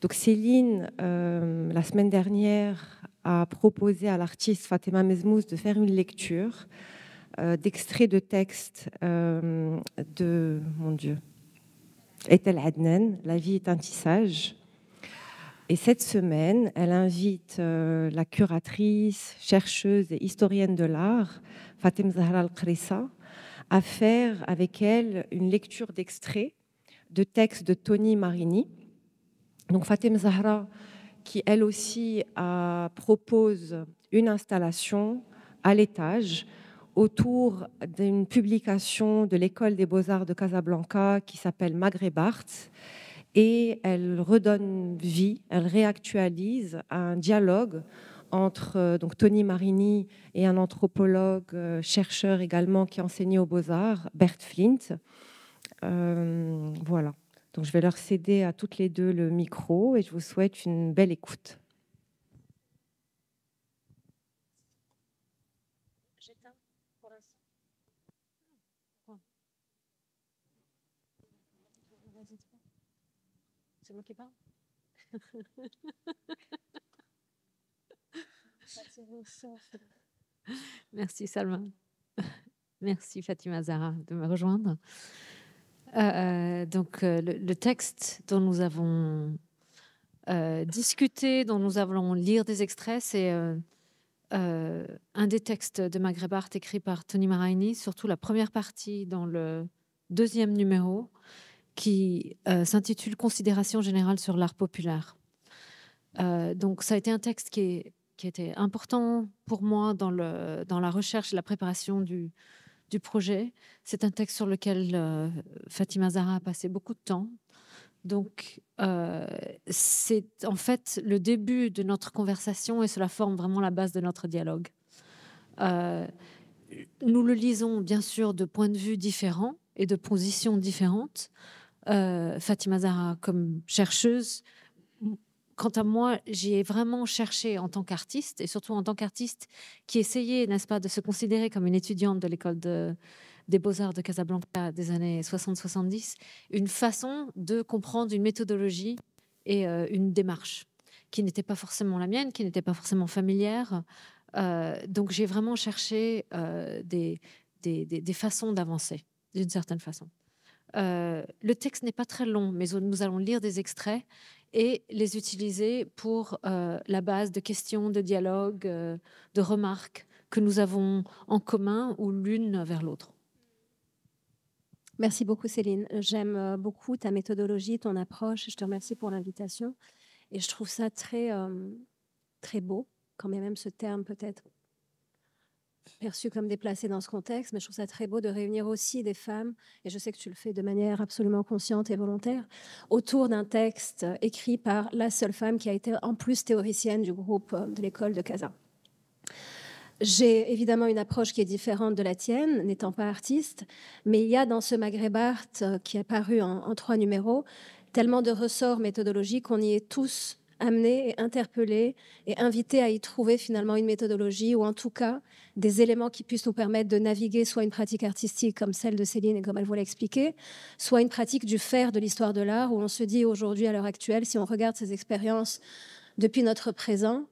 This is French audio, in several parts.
Donc Céline, la semaine dernière, a proposé à l'artiste Fatima Mezmouz de faire une lecture d'extraits de textes de, mon Dieu, Etel Adnan, La vie est un tissage. Et cette semaine, elle invite la curatrice, chercheuse et historienne de l'art, Fatem Zahra Al-Krissa, à faire avec elle une lecture d'extraits de textes de Toni Marini. Donc Fatem Zahra, qui elle aussi propose une installation à l'étage autour d'une publication de l'École des Beaux-Arts de Casablanca qui s'appelle Maghreb Art. Et elle redonne vie, elle réactualise un dialogue entre donc Toni Marini et un anthropologue, chercheur également qui enseignait aux Beaux-Arts, Bert Flint. Voilà. Donc je vais leur céder à toutes les deux le micro et je vous souhaite une belle écoute. J'éteins pour l'instant. C'est moi qui parle. Merci Salma. Merci Fatima Zahra de me rejoindre. Le texte dont nous avons discuté, dont nous allons lire des extraits, c'est un des textes de Maghreb Art écrit par Toni Marini, surtout la première partie dans le 2e numéro, qui s'intitule Considération générale sur l'art populaire. Donc ça a été un texte qui était important pour moi dans la recherche et la préparation du projet. C'est un texte sur lequel Fatima Zahra a passé beaucoup de temps. Donc c'est en fait le début de notre conversation et cela forme vraiment la base de notre dialogue. Nous le lisons bien sûr de points de vue différents et de positions différentes. Fatima Zahra comme chercheuse, quant à moi, j'y ai vraiment cherché en tant qu'artiste, et surtout en tant qu'artiste qui essayait, n'est-ce pas, de se considérer comme une étudiante de l'école des Beaux-Arts de Casablanca des années 60-70, une façon de comprendre une méthodologie et une démarche qui n'était pas forcément la mienne, qui n'était pas forcément familière. Donc j'ai vraiment cherché des façons d'avancer, d'une certaine façon. Le texte n'est pas très long, mais nous allons lire des extraits et les utiliser pour la base de questions, de dialogues, de remarques que nous avons en commun ou l'une vers l'autre. Merci beaucoup Céline. J'aime beaucoup ta méthodologie, ton approche. Je te remercie pour l'invitation. Et je trouve ça très, très beau, quand même ce terme peut-être perçu comme déplacé dans ce contexte, mais je trouve ça très beau de réunir aussi des femmes, et je sais que tu le fais de manière absolument consciente et volontaire, autour d'un texte écrit par la seule femme qui a été en plus théoricienne du groupe de l'école de Casa. J'ai évidemment une approche qui est différente de la tienne, n'étant pas artiste, mais il y a dans ce Maghreb Art qui est paru en 3 numéros, tellement de ressorts méthodologiques qu'on y est tous amenés et interpellés et invités à y trouver finalement une méthodologie ou en tout cas des éléments qui puissent nous permettre de naviguer soit une pratique artistique comme celle de Céline et comme elle vous l'a expliqué, soit une pratique du faire de l'histoire de l'art où on se dit aujourd'hui à l'heure actuelle, si on regarde ces expériences depuis notre présent,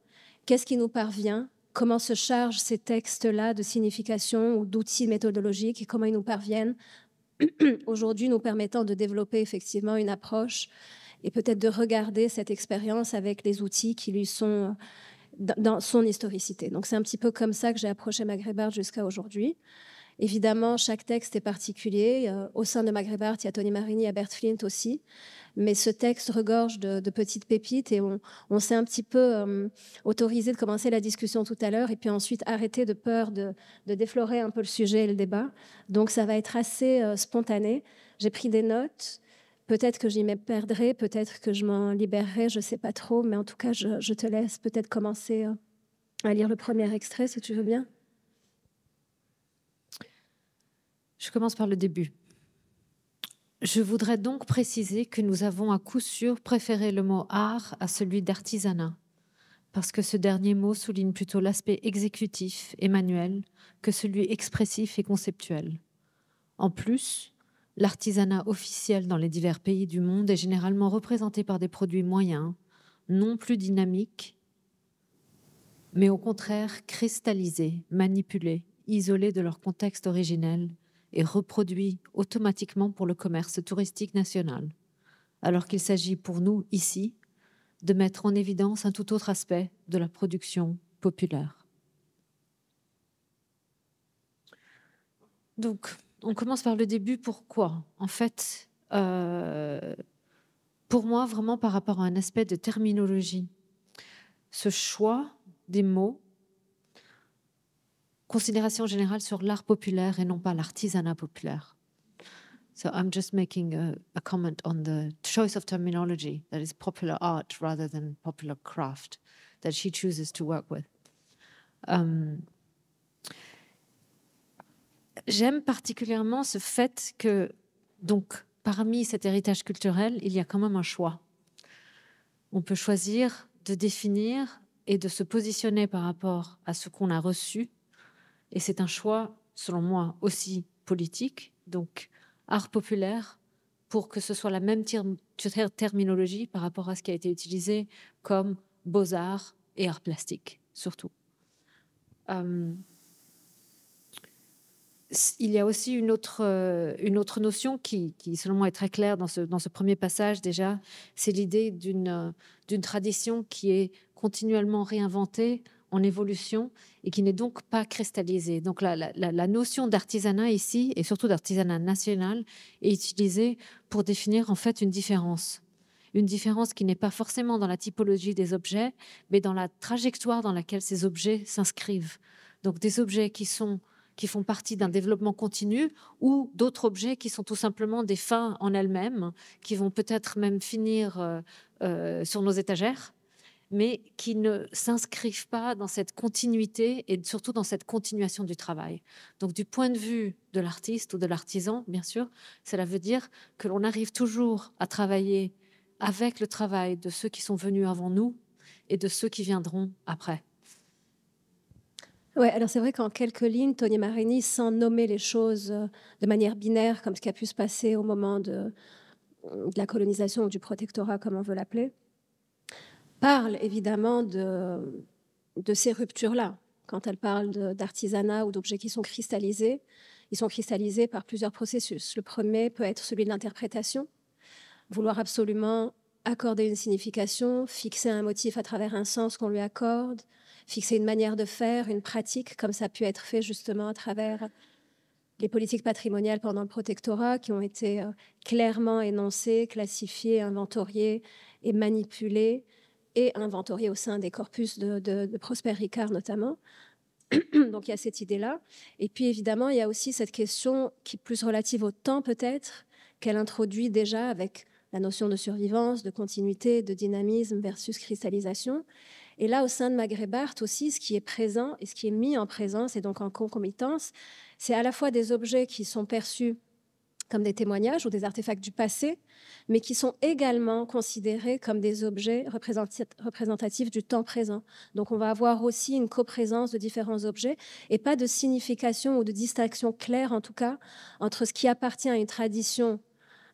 qu'est-ce qui nous parvient ? Comment se chargent ces textes-là de signification ou d'outils méthodologiques et comment ils nous parviennent aujourd'hui nous permettant de développer effectivement une approche et peut-être de regarder cette expérience avec les outils qui lui sont dans son historicité. Donc c'est un petit peu comme ça que j'ai approché Maghreb Art jusqu'à aujourd'hui. Évidemment, chaque texte est particulier. Au sein de Maghreb Art, il y a Toni Marini, il y a Bert Flint aussi. Mais ce texte regorge de petites pépites et on s'est un petit peu autorisé de commencer la discussion tout à l'heure et puis ensuite arrêter de peur de déflorer un peu le sujet et le débat. Donc ça va être assez spontané. J'ai pris des notes. Peut-être que j'y me perdrai, peut-être que je m'en libérerai, je ne sais pas trop. Mais en tout cas, je te laisse peut-être commencer à lire le premier extrait, si tu veux bien. Je commence par le début. Je voudrais donc préciser que nous avons à coup sûr préféré le mot art à celui d'artisanat, parce que ce dernier mot souligne plutôt l'aspect exécutif et manuel que celui expressif et conceptuel. En plus, L'artisanat officiel dans les divers pays du monde est généralement représenté par des produits moyens, non plus dynamiques, mais au contraire cristallisés, manipulés, isolés de leur contexte originel et reproduits automatiquement pour le commerce touristique national, alors qu'il s'agit pour nous, ici, de mettre en évidence un tout autre aspect de la production populaire. Donc, on commence par le début. Pourquoi ? En fait, pour moi, vraiment par rapport à un aspect de terminologie, ce choix des mots, considération générale sur l'art populaire et non pas l'artisanat populaire. So I'm just making a comment on the choice of terminology, that is popular art rather than popular craft, that she chooses to work with. J'aime particulièrement ce fait que, donc, parmi cet héritage culturel, il y a quand même un choix. On peut choisir de définir et de se positionner par rapport à ce qu'on a reçu. Et c'est un choix, selon moi, aussi politique. Donc, art populaire, pour que ce soit la même terminologie par rapport à ce qui a été utilisé comme beaux-arts et arts plastiques, surtout. Il y a aussi une autre notion qui, selon moi, est très claire dans ce premier passage déjà, c'est l'idée d'une tradition qui est continuellement réinventée, en évolution, et qui n'est donc pas cristallisée. Donc la notion d'artisanat ici, et surtout d'artisanat national, est utilisée pour définir en fait une différence. Une différence qui n'est pas forcément dans la typologie des objets, mais dans la trajectoire dans laquelle ces objets s'inscrivent. Donc des objets qui font partie d'un développement continu, ou d'autres objets qui sont tout simplement des fins en elles-mêmes, qui vont peut-être même finir sur nos étagères, mais qui ne s'inscrivent pas dans cette continuité et surtout dans cette continuation du travail. Donc du point de vue de l'artiste ou de l'artisan, bien sûr, cela veut dire que l'on arrive toujours à travailler avec le travail de ceux qui sont venus avant nous et de ceux qui viendront après. Oui, alors c'est vrai qu'en quelques lignes, Tony Marini, sans nommer les choses de manière binaire, comme ce qui a pu se passer au moment de la colonisation ou du protectorat, comme on veut l'appeler, parle évidemment de ces ruptures-là. Quand elle parle d'artisanat ou d'objets qui sont cristallisés, ils sont cristallisés par plusieurs processus. Le premier peut être celui de l'interprétation, vouloir absolument accorder une signification, fixer un motif à travers un sens qu'on lui accorde, fixer une manière de faire, une pratique, comme ça a pu être fait justement à travers les politiques patrimoniales pendant le protectorat, qui ont été clairement énoncées, classifiées, inventoriées et manipulées, et inventoriées au sein des corpus de Prosper Ricard notamment. Donc il y a cette idée-là. Et puis évidemment, il y a aussi cette question qui est plus relative au temps peut-être, qu'elle introduit déjà avec la notion de survivance, de continuité, de dynamisme versus cristallisation. Et là, au sein de Maghreb Art aussi, ce qui est présent et ce qui est mis en présence et donc en concomitance, c'est à la fois des objets qui sont perçus comme des témoignages ou des artefacts du passé, mais qui sont également considérés comme des objets représentatifs du temps présent. Donc on va avoir aussi une coprésence de différents objets et pas de signification ou de distinction claire, en tout cas, entre ce qui appartient à une tradition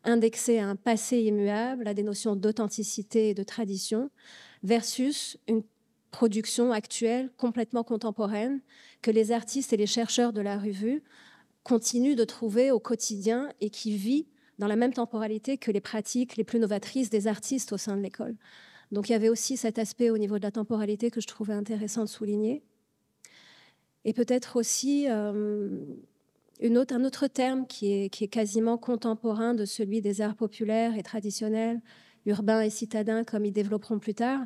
indexée à un passé immuable, à des notions d'authenticité et de tradition, versus une production actuelle complètement contemporaine que les artistes et les chercheurs de la revue continuent de trouver au quotidien et qui vit dans la même temporalité que les pratiques les plus novatrices des artistes au sein de l'école. Donc il y avait aussi cet aspect au niveau de la temporalité que je trouvais intéressant de souligner. Et peut-être aussi un autre terme qui est quasiment contemporain de celui des arts populaires et traditionnels, urbains et citadins, comme ils développeront plus tard,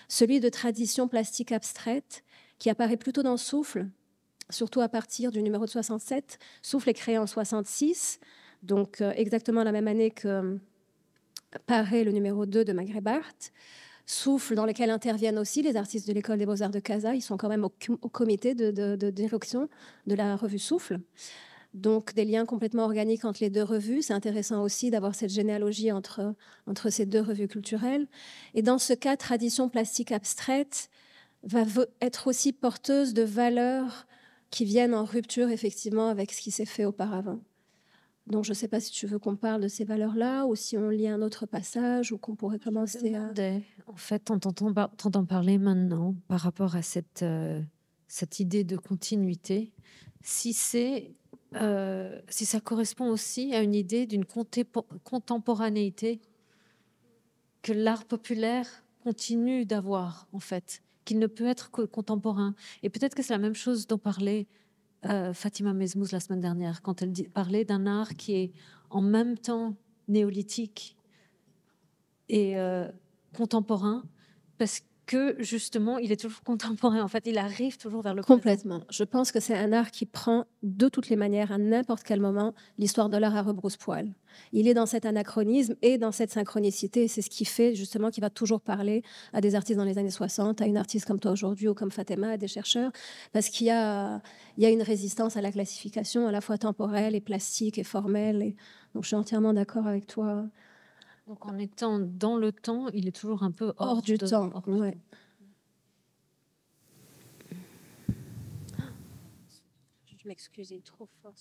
celui de tradition plastique abstraite, qui apparaît plutôt dans Souffle, surtout à partir du numéro de 67. Souffle est créé en 66, donc exactement la même année que paraît le numéro 2 de Maghreb Art. Souffle, dans lequel interviennent aussi les artistes de l'École des Beaux-Arts de Casa. Ils sont quand même au comité de direction de la revue Souffle. Donc, des liens complètement organiques entre les deux revues. C'est intéressant aussi d'avoir cette généalogie entre ces deux revues culturelles. Et dans ce cas, tradition plastique abstraite va être aussi porteuse de valeurs qui viennent en rupture, effectivement, avec ce qui s'est fait auparavant. Donc, je ne sais pas si tu veux qu'on parle de ces valeurs-là ou si on lit un autre passage ou qu'on pourrait commencer à... En fait, on t'entend parler maintenant par rapport à cette idée de continuité, si ça correspond aussi à une idée d'une contemporanéité que l'art populaire continue d'avoir, en fait, qu'il ne peut être que contemporain. Et peut-être que c'est la même chose dont parlait Fatima Mezmouz la semaine dernière, quand elle parlait d'un art qui est en même temps néolithique et contemporain, parce que justement, il est toujours contemporain. En fait, il arrive toujours vers le Complètement. présent. Je pense que c'est un art qui prend de toutes les manières, à n'importe quel moment, l'histoire de l'art à rebrousse-poil. Il est dans cet anachronisme et dans cette synchronicité. C'est ce qui fait justement qu'il va toujours parler à des artistes dans les années 60, à une artiste comme toi aujourd'hui ou comme Fatima, à des chercheurs, parce qu'il y a une résistance à la classification à la fois temporelle et plastique et formelle. Et donc, je suis entièrement d'accord avec toi. Donc, en étant dans le temps, il est toujours un peu hors du temps. Ouais. Je m'excuse, il est trop fort.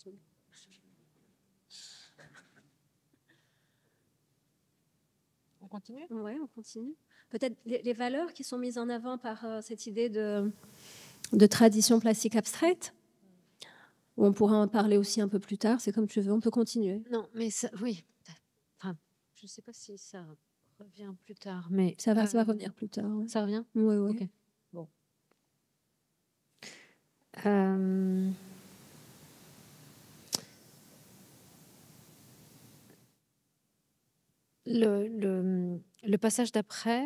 On continue ? Oui, on continue. Peut-être les valeurs qui sont mises en avant par cette idée de tradition plastique abstraite, où on pourra en parler aussi un peu plus tard, c'est comme tu veux, on peut continuer. Non, mais ça, oui. Enfin, je ne sais pas si ça revient plus tard, mais... Ça va revenir plus tard. Ouais. Ça revient ? Oui, oui. Ok, bon. Le passage d'après,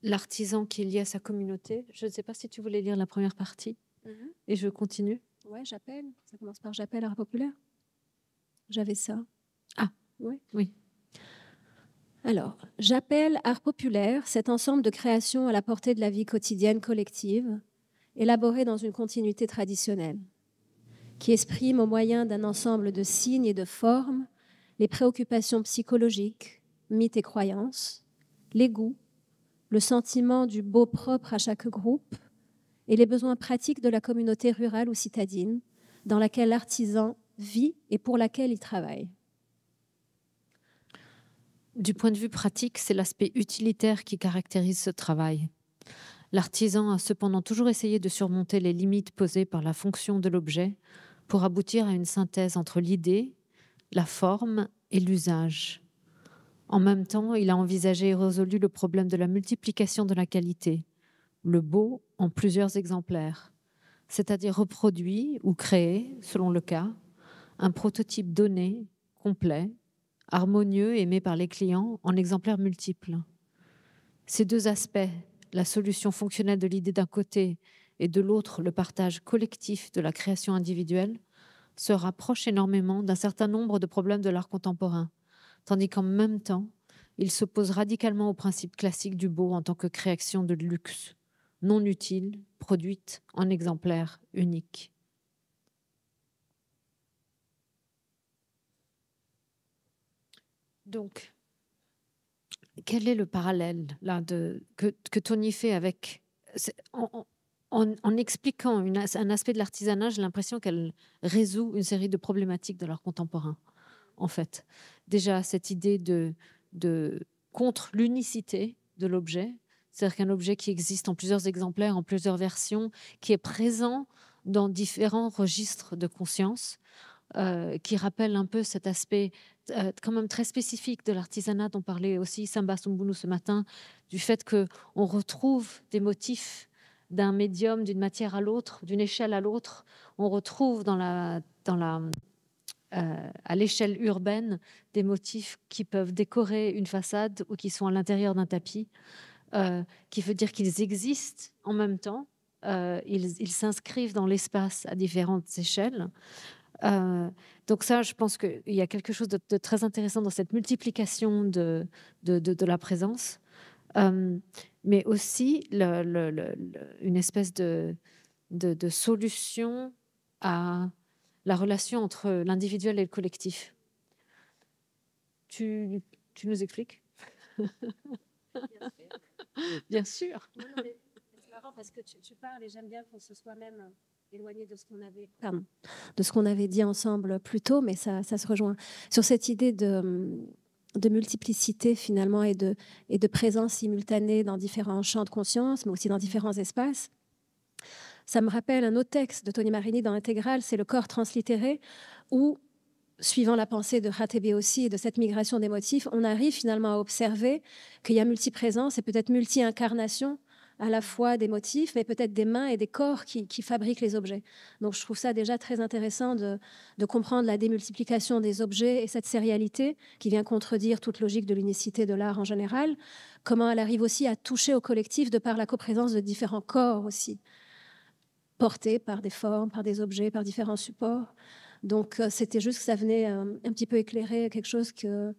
l'artisan qui est lié à sa communauté. Je ne sais pas si tu voulais lire la première partie. Et je continue. Ouais, j'appelle. Ça commence par j'appelle art populaire. J'avais ça. Ah, ouais. Oui. Alors, j'appelle art populaire cet ensemble de créations à la portée de la vie quotidienne collective, élaborées dans une continuité traditionnelle, qui exprime au moyen d'un ensemble de signes et de formes les préoccupations psychologiques, mythes et croyances, les goûts, le sentiment du beau propre à chaque groupe et les besoins pratiques de la communauté rurale ou citadine dans laquelle l'artisan vit et pour laquelle il travaille. Du point de vue pratique, c'est l'aspect utilitaire qui caractérise ce travail. L'artisan a cependant toujours essayé de surmonter les limites posées par la fonction de l'objet pour aboutir à une synthèse entre l'idée, la forme et l'usage. En même temps, il a envisagé et résolu le problème de la multiplication de la qualité, le beau en plusieurs exemplaires, c'est-à-dire reproduit ou créé, selon le cas, un prototype donné, complet, harmonieux, aimé par les clients en exemplaires multiples. Ces deux aspects, la solution fonctionnelle de l'idée d'un côté et de l'autre le partage collectif de la création individuelle, se rapprochent énormément d'un certain nombre de problèmes de l'art contemporain, tandis qu'en même temps, il s'oppose radicalement au principe classique du beau en tant que création de luxe, non utile, produite en exemplaires uniques. Donc, quel est le parallèle là que Tony fait avec... En expliquant un aspect de l'artisanat, j'ai l'impression qu'elle résout une série de problématiques de l'art contemporain, en fait. Déjà, cette idée contre l'unicité de l'objet, c'est-à-dire qu'un objet qui existe en plusieurs exemplaires, en plusieurs versions, qui est présent dans différents registres de conscience, qui rappelle un peu cet aspect quand même très spécifique de l'artisanat dont parlait aussi Samba Sumbulu ce matin, du fait qu'on retrouve des motifs d'un médium, d'une matière à l'autre, d'une échelle à l'autre. On retrouve à l'échelle urbaine des motifs qui peuvent décorer une façade ou qui sont à l'intérieur d'un tapis, qui veut dire qu'ils existent en même temps. Ils s'inscrivent dans l'espace à différentes échelles. Donc ça, je pense qu'il y a quelque chose de très intéressant dans cette multiplication de la présence, mais aussi une espèce de solution à la relation entre l'individuel et le collectif. Tu nous expliques ? Bien sûr. C'est marrant parce que tu parles et j'aime bien qu'on se soit même éloigné de ce qu'on avait dit ensemble plus tôt, mais ça se rejoint. Sur cette idée de multiplicité finalement et de présence simultanée dans différents champs de conscience, mais aussi dans différents espaces. Ça me rappelle un autre texte de Tony Marini dans l'intégrale, c'est Le corps translittéré, où, suivant la pensée de Khatebe aussi et de cette migration des motifs, on arrive finalement à observer qu'il y a multiprésence et peut-être multi-incarnation à la fois des motifs, mais peut-être des mains et des corps qui fabriquent les objets. Donc je trouve ça déjà très intéressant de comprendre la démultiplication des objets et cette sérialité qui vient contredire toute logique de l'unicité de l'art en général, comment elle arrive aussi à toucher au collectif de par la coprésence de différents corps aussi, portés par des formes, par des objets, par différents supports. Donc c'était juste que ça venait un petit peu éclairer quelque chose que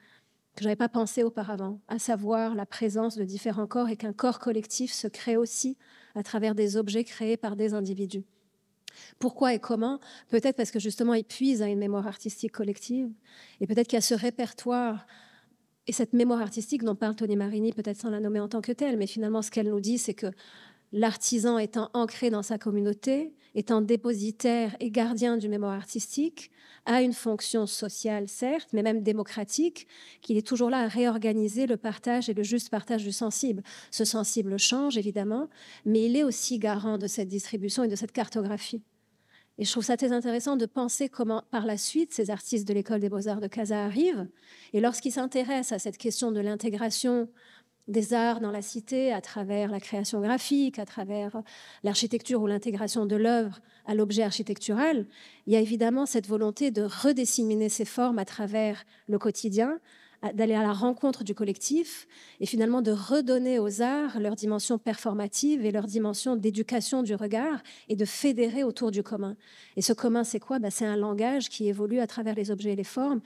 je n'avais pas pensé auparavant, à savoir la présence de différents corps et qu'un corps collectif se crée aussi à travers des objets créés par des individus. Pourquoi et comment? Peut-être parce que justement, ils puisent à une mémoire artistique collective et peut-être qu'il y a ce répertoire et cette mémoire artistique dont parle Tony Marini, peut-être sans la nommer en tant que telle, mais finalement, ce qu'elle nous dit, c'est que l'artisan étant ancré dans sa communauté, étant dépositaire et gardien du mémoire artistique, a une fonction sociale, certes, mais même démocratique, qu'il est toujours là à réorganiser le partage et le juste partage du sensible. Ce sensible change, évidemment, mais il est aussi garant de cette distribution et de cette cartographie. Et je trouve ça très intéressant de penser comment, par la suite, ces artistes de l'École des Beaux-Arts de Casa arrivent, et lorsqu'ils s'intéressent à cette question de l'intégration des arts dans la cité à travers la création graphique, à travers l'architecture ou l'intégration de l'œuvre à l'objet architectural, il y a évidemment cette volonté de redisséminer ces formes à travers le quotidien, d'aller à la rencontre du collectif et finalement de redonner aux arts leur dimension performative et leur dimension d'éducation du regard et de fédérer autour du commun. Et ce commun, c'est quoi? C'est un langage qui évolue à travers les objets et les formes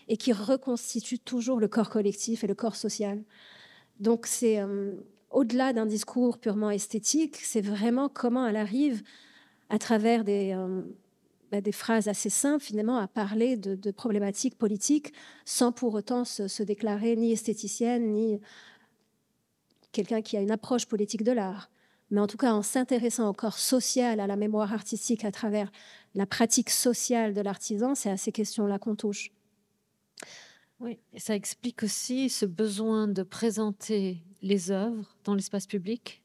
et qui reconstitue toujours le corps collectif et le corps social. Donc c'est au-delà d'un discours purement esthétique, c'est vraiment comment elle arrive à travers des phrases assez simples finalement à parler de problématiques politiques sans pour autant se déclarer ni esthéticienne ni quelqu'un qui a une approche politique de l'art. Mais en tout cas en s'intéressant au corps social, à la mémoire artistique à travers la pratique sociale de l'artisan, c'est à ces questions-là qu'on touche. Oui, et ça explique aussi ce besoin de présenter les œuvres dans l'espace public,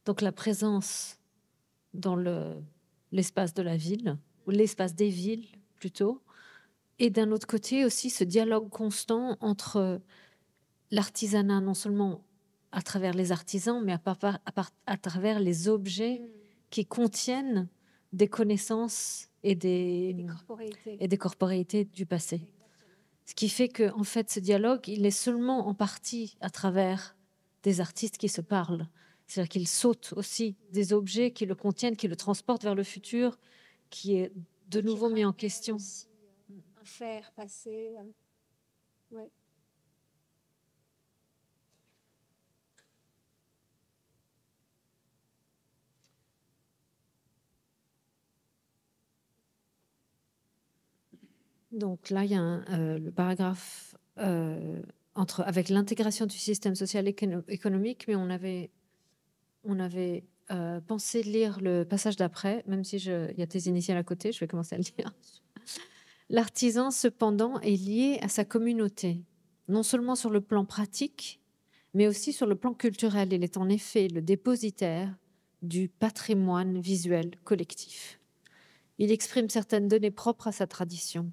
donc la présence dans l'espace de la ville, ou l'espace des villes plutôt, et d'un autre côté aussi ce dialogue constant entre l'artisanat, non seulement à travers les artisans, mais à travers les objets qui contiennent des connaissances et des corporéités du passé. Ce qui fait que, en fait, ce dialogue, il est seulement en partie à travers des artistes qui se parlent. C'est-à-dire qu'il saute aussi des objets qui le contiennent, qui le transportent vers le futur, qui est de nouveau mis en question. Un faire, passé. Ouais. Donc là, il y a le paragraphe avec l'intégration du système social et économique, mais on avait pensé lire le passage d'après, même si il y a tes initiales à côté, je vais commencer à le lire. L'artisan, cependant, est lié à sa communauté, non seulement sur le plan pratique, mais aussi sur le plan culturel. Il est en effet le dépositaire du patrimoine visuel collectif. Il exprime certaines données propres à sa tradition.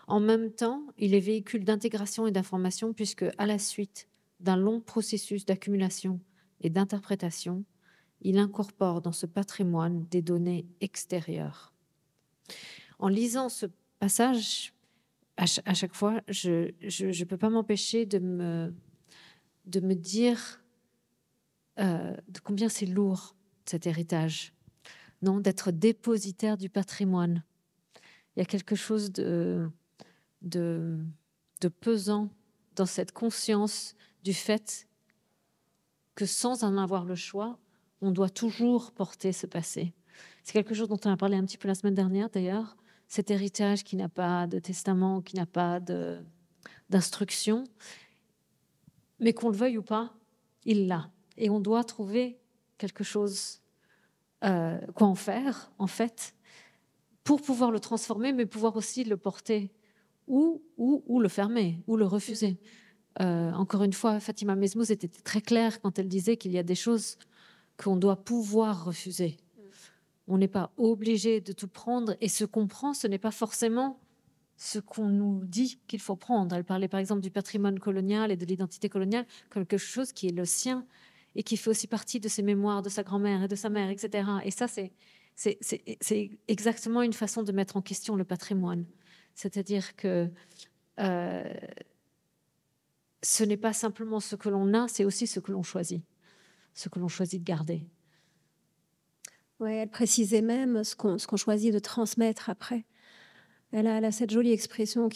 En même temps, il est véhicule d'intégration et d'information puisque, à la suite d'un long processus d'accumulation et d'interprétation, il incorpore dans ce patrimoine des données extérieures. En lisant ce passage, à chaque fois, je ne peux pas m'empêcher de me dire de combien c'est lourd, cet héritage, non, d'être dépositaire du patrimoine. Il y a quelque chose de pesant dans cette conscience du fait que sans en avoir le choix, on doit toujours porter ce passé. C'est quelque chose dont on a parlé un petit peu la semaine dernière d'ailleurs, cet héritage qui n'a pas de testament, qui n'a pas d'instruction, mais qu'on le veuille ou pas, il l'a. Et on doit trouver quelque chose, quoi en faire en fait. pour pouvoir le transformer, mais pouvoir aussi le porter ou le fermer, ou le refuser. Encore une fois, Fatima Mezmouz était très claire quand elle disait qu'il y a des choses qu'on doit pouvoir refuser. On n'est pas obligé de tout prendre, et ce qu'on prend, ce n'est pas forcément ce qu'on nous dit qu'il faut prendre. Elle parlait par exemple du patrimoine colonial et de l'identité coloniale comme quelque chose qui est le sien et qui fait aussi partie de ses mémoires, de sa grand-mère et de sa mère, etc. Et ça, c'est exactement une façon de mettre en question le patrimoine. C'est-à-dire que ce n'est pas simplement ce que l'on a, c'est aussi ce que l'on choisit de garder. Ouais, elle précisait même ce qu'on choisit de transmettre après. Elle a cette jolie expression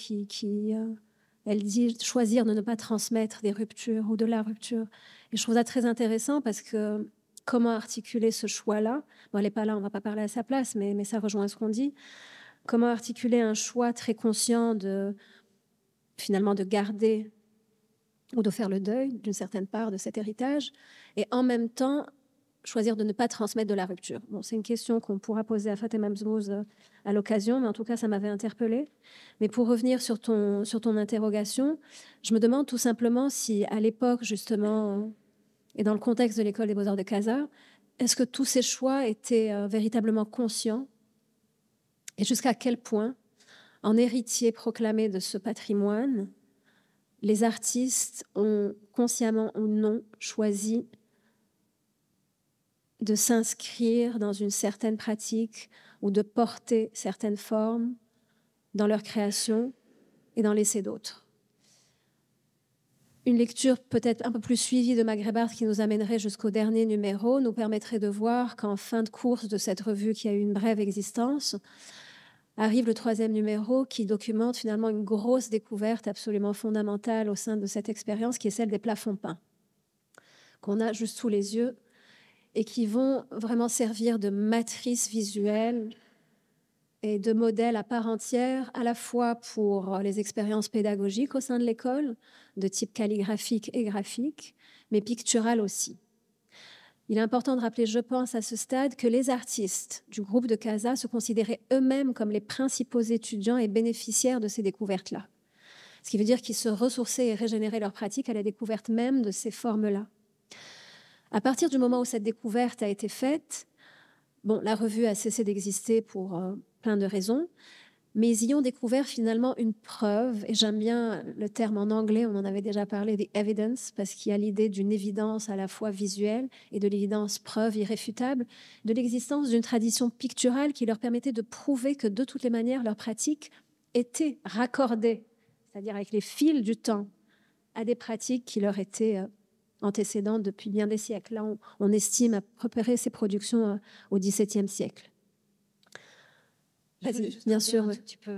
elle dit choisir de ne pas transmettre des ruptures ou de la rupture. Et je trouve ça très intéressant parce que comment articuler ce choix-là? Bon, elle n'est pas là, on ne va pas parler à sa place, mais ça rejoint ce qu'on dit. Comment articuler un choix très conscient finalement de garder ou de faire le deuil d'une certaine part de cet héritage, et en même temps choisir de ne pas transmettre de la rupture. Bon, c'est une question qu'on pourra poser à Fatima Mezmouz à l'occasion, mais en tout cas, ça m'avait interpellée. Mais pour revenir sur ton interrogation, je me demande tout simplement si, à l'époque, justement, et dans le contexte de l'école des Beaux-Arts de Casa, est-ce que tous ces choix étaient véritablement conscients, et jusqu'à quel point, en héritier proclamé de ce patrimoine, les artistes ont consciemment ou non choisi de s'inscrire dans une certaine pratique ou de porter certaines formes dans leur création et d'en laisser d'autres. Une lecture peut-être un peu plus suivie de Maghreb Art qui nous amènerait jusqu'au dernier numéro nous permettrait de voir qu'en fin de course de cette revue qui a eu une brève existence, arrive le 3e numéro qui documente finalement une grosse découverte absolument fondamentale au sein de cette expérience qui est celle des plafonds peints, qu'on a juste sous les yeux et qui vont vraiment servir de matrice visuelle et de modèle à part entière, à la fois pour les expériences pédagogiques au sein de l'école, de type calligraphique et graphique, mais pictural aussi. Il est important de rappeler, je pense, à ce stade, que les artistes du groupe de Casa se considéraient eux-mêmes comme les principaux étudiants et bénéficiaires de ces découvertes-là. Ce qui veut dire qu'ils se ressourçaient et régénéraient leur pratique à la découverte même de ces formes-là. À partir du moment où cette découverte a été faite, bon, la revue a cessé d'exister pour plein de raisons, mais ils y ont découvert finalement une preuve, et j'aime bien le terme en anglais, on en avait déjà parlé, the evidence, parce qu'il y a l'idée d'une évidence à la fois visuelle et de l'évidence preuve irréfutable, de l'existence d'une tradition picturale qui leur permettait de prouver que de toutes les manières, leur pratique était raccordée, c'est-à-dire avec les fils du temps, à des pratiques qui leur étaient antécédentes depuis bien des siècles. Là, on estime à peu près ces productions au XVIIe siècle. Bien sûr.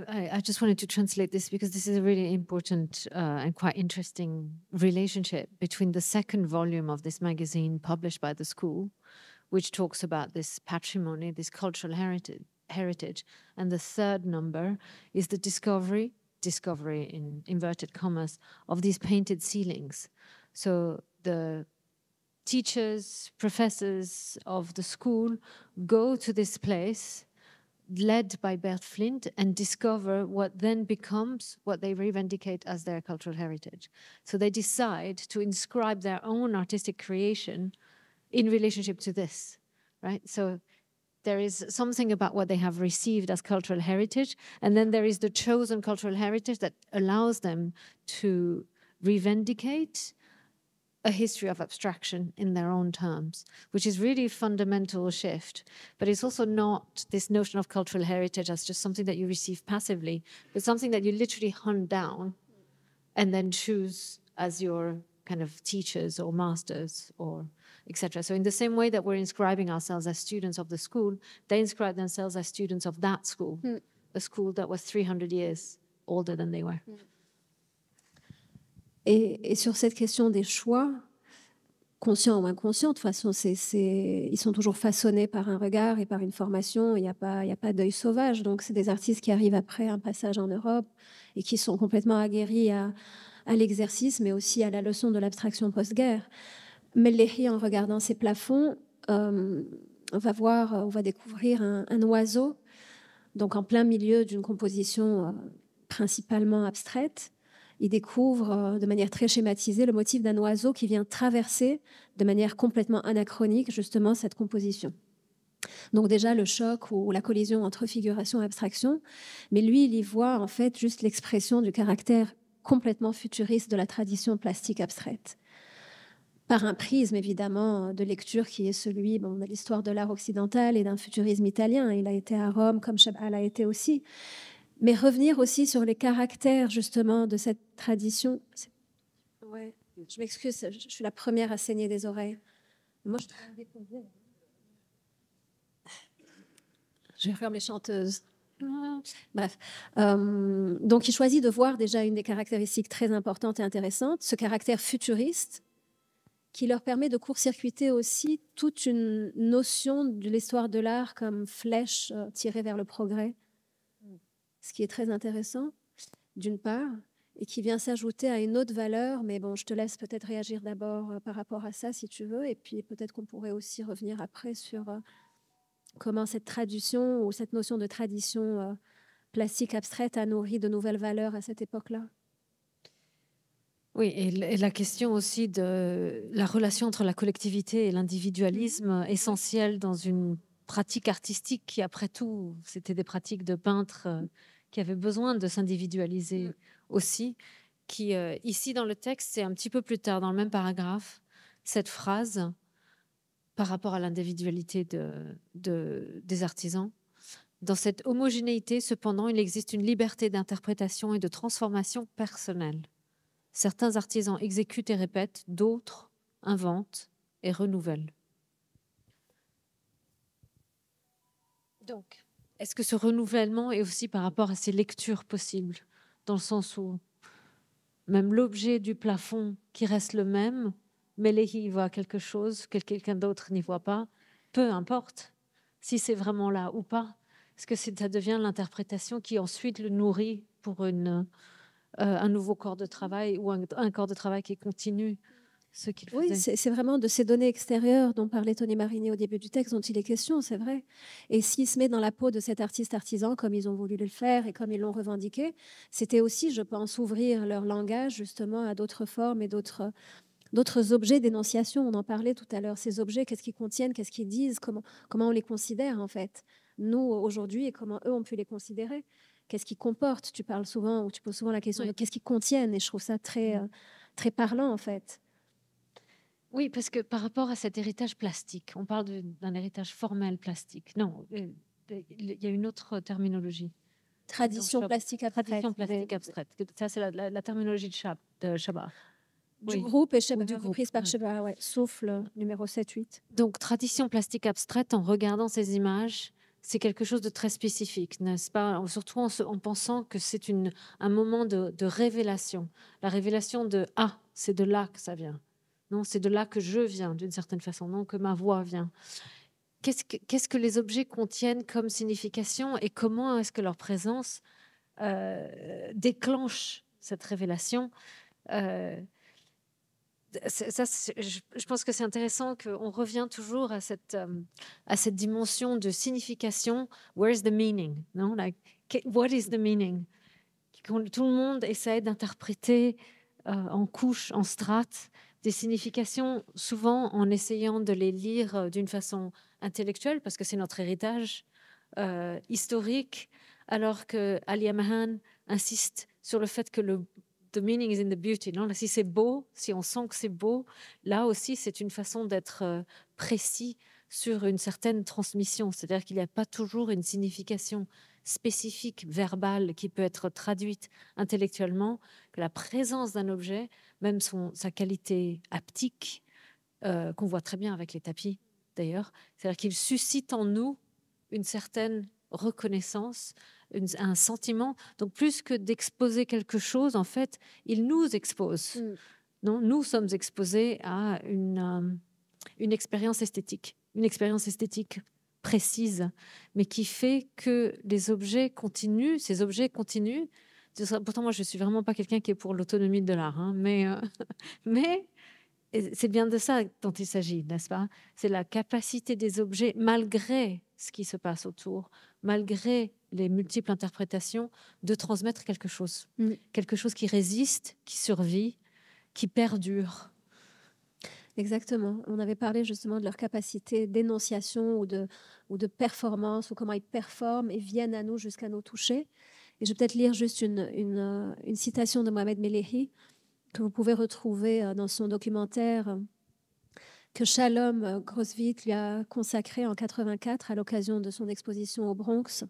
I just wanted to translate this because this is a really important and quite interesting relationship between the second volume of this magazine published by the school, which talks about this patrimony, this cultural heritage, and the third number is the discovery in inverted commas, of these painted ceilings. So the teachers, professors of the school go to this place led by Bert Flint and discover what then becomes what they revendicate as their cultural heritage. So they decide to inscribe their own artistic creation in relationship to this, right? So there is something about what they have received as cultural heritage, and then there is the chosen cultural heritage that allows them to revendicate a history of abstraction in their own terms, which is really a fundamental shift. But it's also not this notion of cultural heritage as just something that you receive passively, but something that you literally hunt down and then choose as your kind of teachers or masters or etc. So in the same way that we're inscribing ourselves as students of the school, they inscribe themselves as students of that school, a school that was 300 years older than they were. Et sur cette question des choix, conscients ou inconscients, de toute façon, ils sont toujours façonnés par un regard et par une formation. Il n'y a pas d'œil sauvage. Donc, c'est des artistes qui arrivent après un passage en Europe et qui sont complètement aguerris à l'exercice, mais aussi à la leçon de l'abstraction post-guerre. Mellehi, en regardant ces plafonds, on va découvrir un oiseau Donc, en plein milieu d'une composition principalement abstraite, il découvre de manière très schématisée le motif d'un oiseau qui vient traverser de manière complètement anachronique justement cette composition. Donc déjà le choc ou la collision entre figuration et abstraction, mais lui, il y voit en fait juste l'expression du caractère complètement futuriste de la tradition plastique abstraite. Par un prisme évidemment de lecture qui est celui de l'histoire de l'art occidental et d'un futurisme italien. Il a été à Rome comme Chagall a été aussi. Mais revenir aussi sur les caractères justement de cette tradition. Ouais, je m'excuse, je suis la première à saigner des oreilles. Moi, je vais faire mes chanteuses. Bref, donc il choisit de voir déjà une des caractéristiques très importantes et intéressantes, ce caractère futuriste qui leur permet de court-circuiter aussi toute une notion de l'histoire de l'art comme flèche tirée vers le progrès, ce qui est très intéressant, d'une part, et qui vient s'ajouter à une autre valeur, mais bon, je te laisse peut-être réagir d'abord par rapport à ça, si tu veux, et puis peut-être qu'on pourrait aussi revenir après sur comment cette traduction ou cette notion de tradition plastique abstraite a nourri de nouvelles valeurs à cette époque-là. Oui, et la question aussi de la relation entre la collectivité et l'individualisme essentiel dans une pratique artistique qui, après tout, c'était des pratiques de peintres qui avaient besoin de s'individualiser aussi, qui, ici dans le texte, c'est un petit peu plus tard, dans le même paragraphe, cette phrase par rapport à l'individualité des artisans. Dans cette homogénéité, cependant, il existe une liberté d'interprétation et de transformation personnelle. Certains artisans exécutent et répètent, d'autres inventent et renouvellent. Donc, est-ce que ce renouvellement est aussi par rapport à ces lectures possibles, dans le sens où même l'objet du plafond qui reste le même, mais Léhi voit quelque chose que quelqu'un d'autre n'y voit pas, peu importe si c'est vraiment là ou pas, est-ce que ça devient l'interprétation qui ensuite le nourrit pour un nouveau corps de travail ou un corps de travail qui continue ce qu'il faisait. Oui, c'est vraiment de ces données extérieures dont parlait Tony Marini au début du texte dont il est question, c'est vrai. Et s'il se met dans la peau de cet artiste artisan, comme ils ont voulu le faire et comme ils l'ont revendiqué, c'était aussi, je pense, ouvrir leur langage justement à d'autres formes et d'autres objets d'énonciation. On en parlait tout à l'heure. Ces objets, qu'est-ce qu'ils contiennent, qu'est-ce qu'ils disent, comment on les considère en fait, nous aujourd'hui, et comment eux ont pu les considérer. Qu'est-ce qu'ils comportent? Tu parles souvent, ou tu poses souvent la question de qu'est-ce qu'ils contiennent, et je trouve ça très, très parlant en fait. Oui, parce que par rapport à cet héritage plastique, on parle d'un héritage formel plastique. Non, il y a une autre terminologie. Tradition plastique abstraite. Tradition plastique abstraite. Ça, c'est la terminologie de Chabat. Du groupe et reprise par Chabat, ouais. Souffle numéro 7-8. Donc, tradition plastique abstraite, en regardant ces images, c'est quelque chose de très spécifique, n'est-ce pas? Surtout en pensant que c'est un moment de révélation. La révélation de « Ah, c'est de là que ça vient ». Non, c'est de là que je viens, d'une certaine façon, non, que ma voix vient. Qu'est-ce que les objets contiennent comme signification et comment est-ce que leur présence déclenche cette révélation? Je pense que c'est intéressant qu'on revient toujours à cette dimension de signification. Where's the meaning? Non, like, what is the meaning? Tout le monde essaie d'interpréter en couches, en strates, des significations, souvent en essayant de les lire d'une façon intellectuelle, parce que c'est notre héritage historique, alors que Alia Mahan insiste sur le fait que the meaning is in the beauty. Non, si c'est beau, si on sent que c'est beau, là aussi, c'est une façon d'être précis sur une certaine transmission. C'est-à-dire qu'il n'y a pas toujours une signification spécifique, verbale, qui peut être traduite intellectuellement, que la présence d'un objet, même sa qualité haptique, qu'on voit très bien avec les tapis d'ailleurs, c'est-à-dire qu'il suscite en nous une certaine reconnaissance, un sentiment. Donc plus que d'exposer quelque chose, en fait, il nous expose. Non, nous sommes exposés à une expérience esthétique, précise, mais qui fait que ces objets continuent. Pourtant, moi, je suis vraiment pas quelqu'un qui est pour l'autonomie de l'art, hein, mais c'est bien de ça dont il s'agit, n'est-ce pas? C'est la capacité des objets, malgré ce qui se passe autour, malgré les multiples interprétations, de transmettre quelque chose. Quelque chose qui résiste, qui survit, qui perdure. Exactement. On avait parlé justement de leur capacité d'énonciation ou de performance, ou comment ils performent et viennent à nous jusqu'à nous toucher. Et je vais peut-être lire juste une citation de Mohamed Melehi que vous pouvez retrouver dans son documentaire que Shalom Grosvit lui a consacré en 84 à l'occasion de son exposition au Bronx.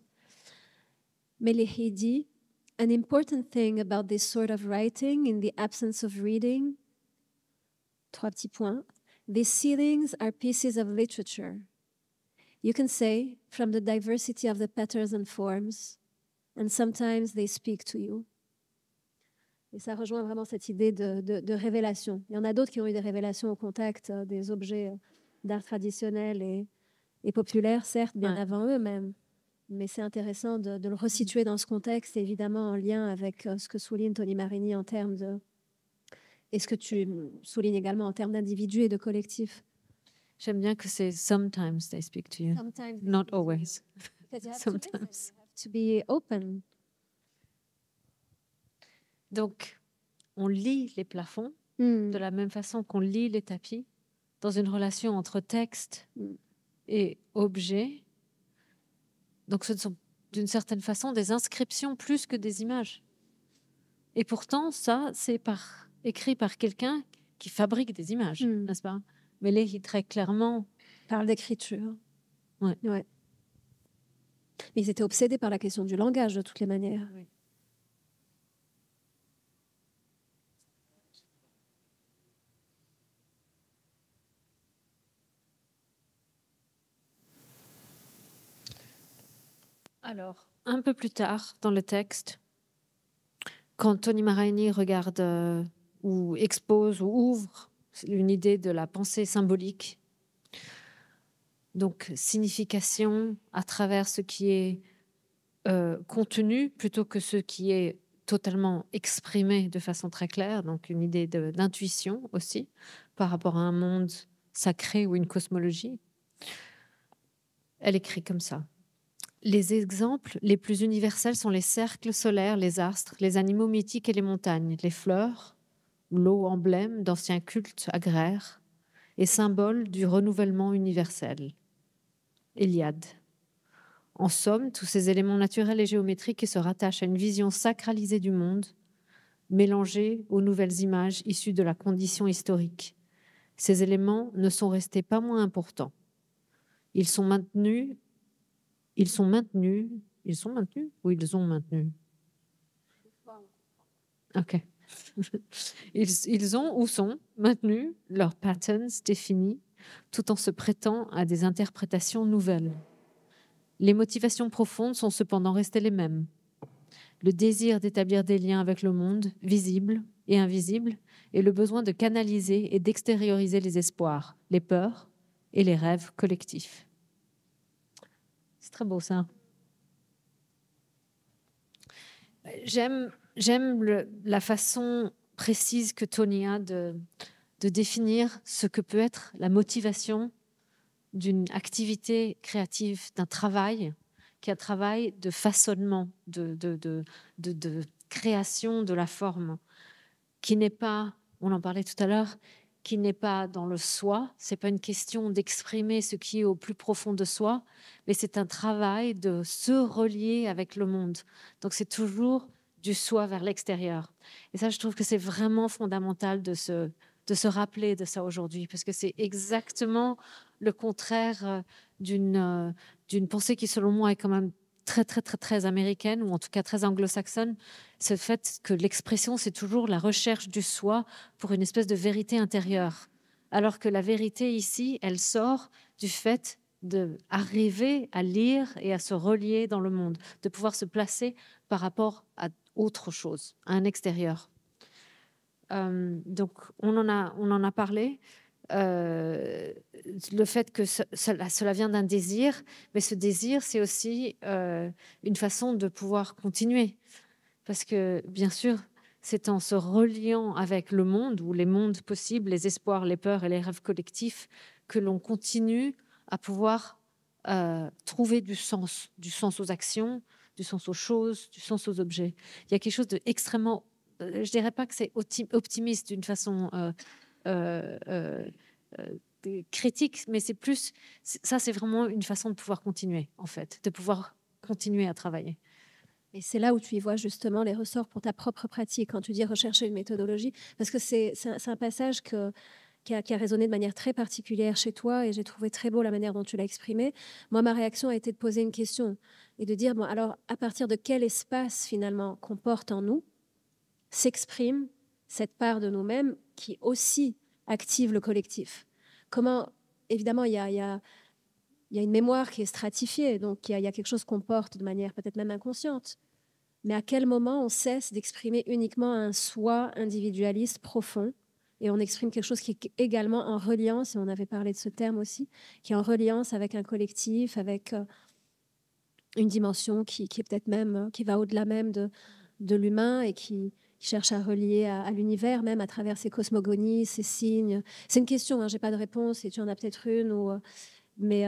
Melehi dit « An important thing about this sort of writing in the absence of reading » 3 petits points. These sealings are pieces of literature. You can say, from the diversity of the patterns and forms, and sometimes they speak to you. Et ça rejoint vraiment cette idée de révélation. Il y en a d'autres qui ont eu des révélations au contact des objets d'art traditionnel et populaire, certes, bien avant eux-mêmes. Mais c'est intéressant de le resituer dans ce contexte, évidemment en lien avec ce que souligne Tony Marini en termes de... Et ce que tu soulignes également en termes d'individus et de collectifs. J'aime bien que c'est sometimes they speak to you, not always. Sometimes. To be open. Donc, on lit les plafonds de la même façon qu'on lit les tapis, dans une relation entre texte et objet. Donc, ce sont d'une certaine façon des inscriptions plus que des images. Et pourtant, ça, c'est écrit par quelqu'un qui fabrique des images, n'est-ce pas? Mais là, il très clairement parle d'écriture. Ouais. Mais ils étaient obsédés par la question du langage, de toutes les manières. Oui. Alors, un peu plus tard dans le texte, quand Tony Marini regarde ou expose ou ouvre une idée de la pensée symbolique, donc signification à travers ce qui est contenu plutôt que ce qui est totalement exprimé de façon très claire, donc une idée d'intuition aussi par rapport à un monde sacré ou une cosmologie. Elle écrit comme ça. Les exemples les plus universels sont les cercles solaires, les astres, les animaux mythiques et les montagnes, les fleurs, l'eau, emblème d'anciens cultes agraires et symbole du renouvellement universel. Iliade. En somme, tous ces éléments naturels et géométriques qui se rattachent à une vision sacralisée du monde, mélangés aux nouvelles images issues de la condition historique. Ces éléments ne sont restés pas moins importants. Ils sont maintenus ou ils ont maintenu? Ok. Ils ont ou sont maintenus leurs patterns définis tout en se prêtant à des interprétations nouvelles. Les motivations profondes sont cependant restées les mêmes. Le désir d'établir des liens avec le monde, visible et invisible, et le besoin de canaliser et d'extérioriser les espoirs, les peurs et les rêves collectifs. C'est très beau, ça. J'aime la façon précise que Tony a de définir ce que peut être la motivation d'une activité créative, d'un travail, qui est un travail de façonnement, de création de la forme, qui n'est pas, on en parlait tout à l'heure, qui n'est pas dans le soi. C'est pas une question d'exprimer ce qui est au plus profond de soi, mais c'est un travail de se relier avec le monde. Donc c'est toujours du soi vers l'extérieur. Et ça, je trouve que c'est vraiment fondamental de se rappeler de ça aujourd'hui, parce que c'est exactement le contraire d'une pensée qui, selon moi, est quand même très américaine, ou en tout cas très anglo-saxonne. C'est le fait que l'expression, c'est toujours la recherche du soi pour une espèce de vérité intérieure. Alors que la vérité ici, elle sort du fait d'arriver à lire et à se relier dans le monde, de pouvoir se placer par rapport à autre chose, à un extérieur. Donc, on en a parlé. Le fait que cela vient d'un désir, mais ce désir, c'est aussi une façon de pouvoir continuer. Parce que, bien sûr, c'est en se reliant avec le monde, ou les mondes possibles, les espoirs, les peurs et les rêves collectifs, que l'on continue à pouvoir trouver du sens aux actions, du sens aux choses, du sens aux objets. Il y a quelque chose d'extrêmement, je dirais pas que c'est optimiste d'une façon critique, mais c'est plus, ça c'est vraiment une façon de pouvoir continuer, en fait, de pouvoir continuer à travailler. Et c'est là où tu y vois justement les ressorts pour ta propre pratique, quand tu dis rechercher une méthodologie, parce que c'est un passage qui a résonné de manière très particulière chez toi, et j'ai trouvé très beau la manière dont tu l'as exprimé. Moi, ma réaction a été de poser une question et de dire, bon, alors, à partir de quel espace, finalement, qu'on porte en nous, s'exprime cette part de nous-mêmes qui aussi active le collectif. Comment, évidemment, il y a une mémoire qui est stratifiée, donc il y a quelque chose qu'on porte de manière peut-être même inconsciente. Mais à quel moment on cesse d'exprimer uniquement un soi individualiste profond et on exprime quelque chose qui est également en reliance, et on avait parlé de ce terme aussi, qui est en reliance avec un collectif, avec une dimension qui est peut-être même, qui va au-delà même de l'humain et qui cherche à relier à l'univers, même à travers ses cosmogonies, ses signes. C'est une question, hein, je n'ai pas de réponse, et tu en as peut-être une, mais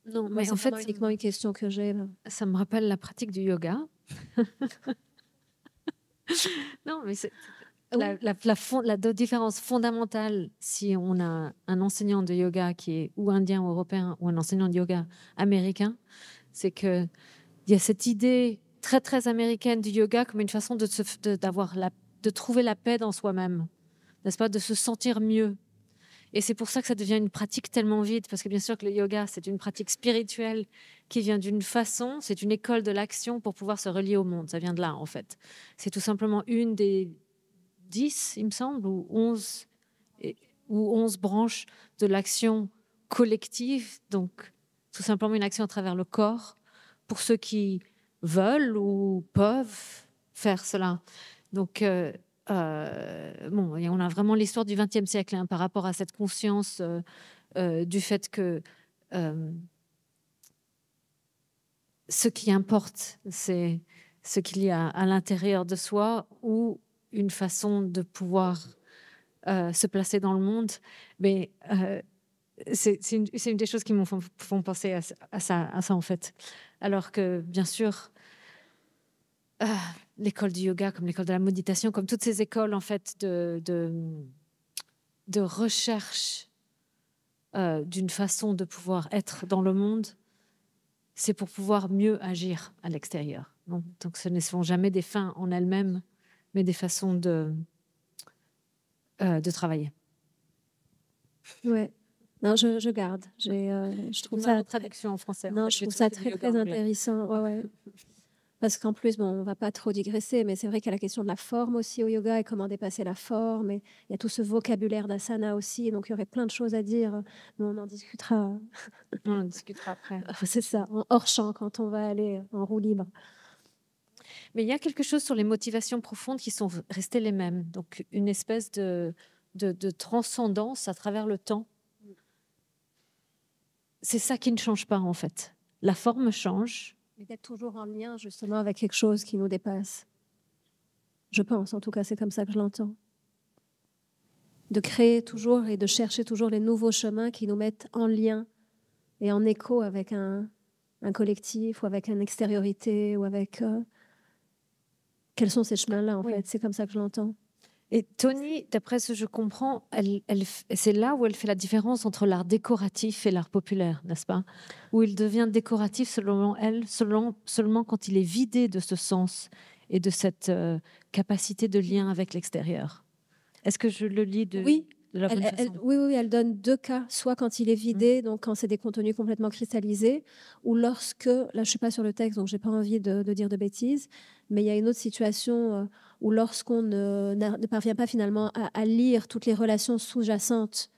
non, moi, mais en fait, c'est uniquement une question que j'ai. Ça me rappelle la pratique du yoga. Non, mais c'est la différence fondamentale si on a un enseignant de yoga qui est ou indien ou européen ou un enseignant de yoga américain, c'est que il y a cette idée très très américaine du yoga comme une façon de trouver la paix dans soi-même, n'est-ce pas, de se sentir mieux. Et c'est pour ça que ça devient une pratique tellement vide, parce que bien sûr que le yoga, c'est une pratique spirituelle qui vient d'une façon, c'est une école de l'action pour pouvoir se relier au monde. Ça vient de là, en fait. C'est tout simplement une des 10, il me semble, ou 11 branches de l'action collective. Donc, tout simplement une action à travers le corps pour ceux qui veulent ou peuvent faire cela. Donc, bon, et on a vraiment l'histoire du XXe siècle hein, par rapport à cette conscience du fait que ce qui importe, c'est ce qu'il y a à l'intérieur de soi ou une façon de pouvoir se placer dans le monde. Mais c'est une des choses qui me font penser à ça en fait. Alors que, bien sûr, l'école du yoga, comme l'école de la méditation, comme toutes ces écoles en fait de recherche d'une façon de pouvoir être dans le monde, c'est pour pouvoir mieux agir à l'extérieur. Donc ce ne sont jamais des fins en elles-mêmes, mais des façons de travailler. Ouais. Non, je garde. Je trouve ça traduction en français. Non, je trouve ça très très intéressant. Ouais. Parce qu'en plus, bon, on ne va pas trop digresser, mais c'est vrai qu'il y a la question de la forme aussi au yoga et comment dépasser la forme. Et il y a tout ce vocabulaire d'asana aussi. Donc, il y aurait plein de choses à dire. Mais on en discutera. On en discutera après. C'est ça, en hors champ, quand on va aller en roue libre. Mais il y a quelque chose sur les motivations profondes qui sont restées les mêmes. Donc, une espèce de transcendance à travers le temps. C'est ça qui ne change pas, en fait. La forme change. Mais d'être toujours en lien, justement, avec quelque chose qui nous dépasse. Je pense, en tout cas, c'est comme ça que je l'entends. De créer toujours et de chercher toujours les nouveaux chemins qui nous mettent en lien et en écho avec un collectif ou avec une extériorité ou avec... Quels sont ces chemins-là, en fait? C'est comme ça que je l'entends. Et Toni, d'après ce que je comprends, c'est là où elle fait la différence entre l'art décoratif et l'art populaire, n'est-ce pas? Où il devient décoratif, selon elle, seulement quand il est vidé de ce sens et de cette capacité de lien avec l'extérieur. Est-ce que je le lis de... Oui. De la bonne façon. Oui, elle donne deux cas, soit quand il est vidé, donc quand c'est des contenus complètement cristallisés, ou lorsque, là je ne suis pas sur le texte, donc je n'ai pas envie de dire de bêtises, mais il y a une autre situation où lorsqu'on ne parvient pas finalement à lire toutes les relations sous-jacentes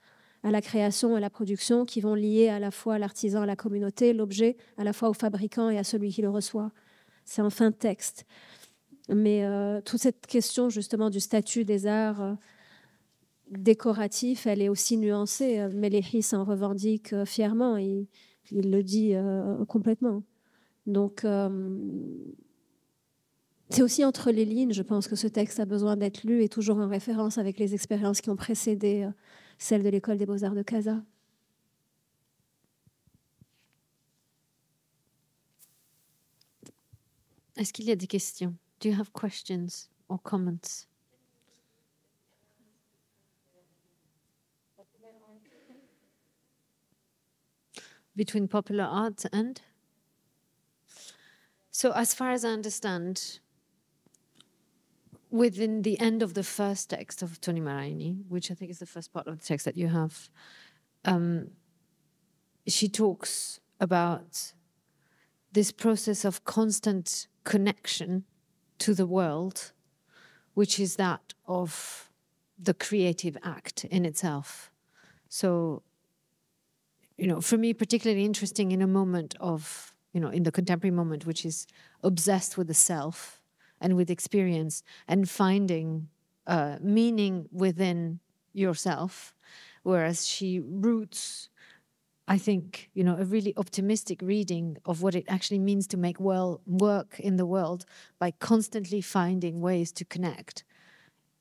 à la création, à la production, qui vont lier à la fois l'artisan à la communauté, l'objet, à la fois au fabricant et à celui qui le reçoit. C'est en fin de texte. Mais toute cette question justement du statut des arts... décoratif, elle est aussi nuancée. Méléhi s'en revendique fièrement, il le dit complètement. Donc, c'est aussi entre les lignes, je pense que ce texte a besoin d'être lu et toujours en référence avec les expériences qui ont précédé celles de l'École des Beaux-Arts de Casa. Est-ce qu'il y a des questions? Do you have questions or comments? Between popular art and? So as far as I understand, within the end of the first text of Toni Maraini, which I think is the first part of the text that you have, she talks about this process of constant connection to the world, which is that of the creative act in itself. So, you know, for me, particularly interesting in a moment of, you know, in the contemporary moment, which is obsessed with the self and with experience and finding meaning within yourself, whereas she roots, I think, you know, a really optimistic reading of what it actually means to make work in the world by constantly finding ways to connect,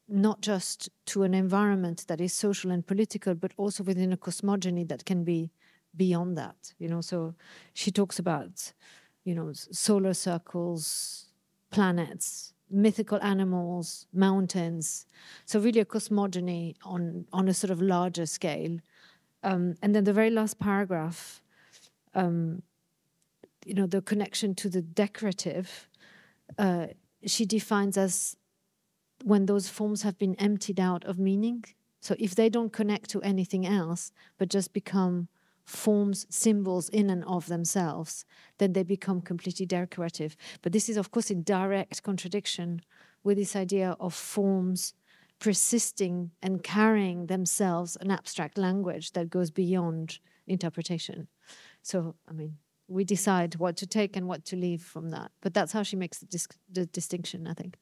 not just to an environment that is social and political, but also within a cosmogony that can be beyond that, you know. So she talks about, you know, solar circles, planets, mythical animals, mountains. So really a cosmogony on a sort of larger scale. And then the very last paragraph, you know, the connection to the decorative, she defines as when those forms have been emptied out of meaning. So if they don't connect to anything else, but just become forms, symbols in and of themselves, then they become completely decorative. But this is, of course, in direct contradiction with this idea of forms persisting and carrying themselves an abstract language that goes beyond interpretation. So, I mean, we decide what to take and what to leave from that. But that's how she makes the distinction, I think.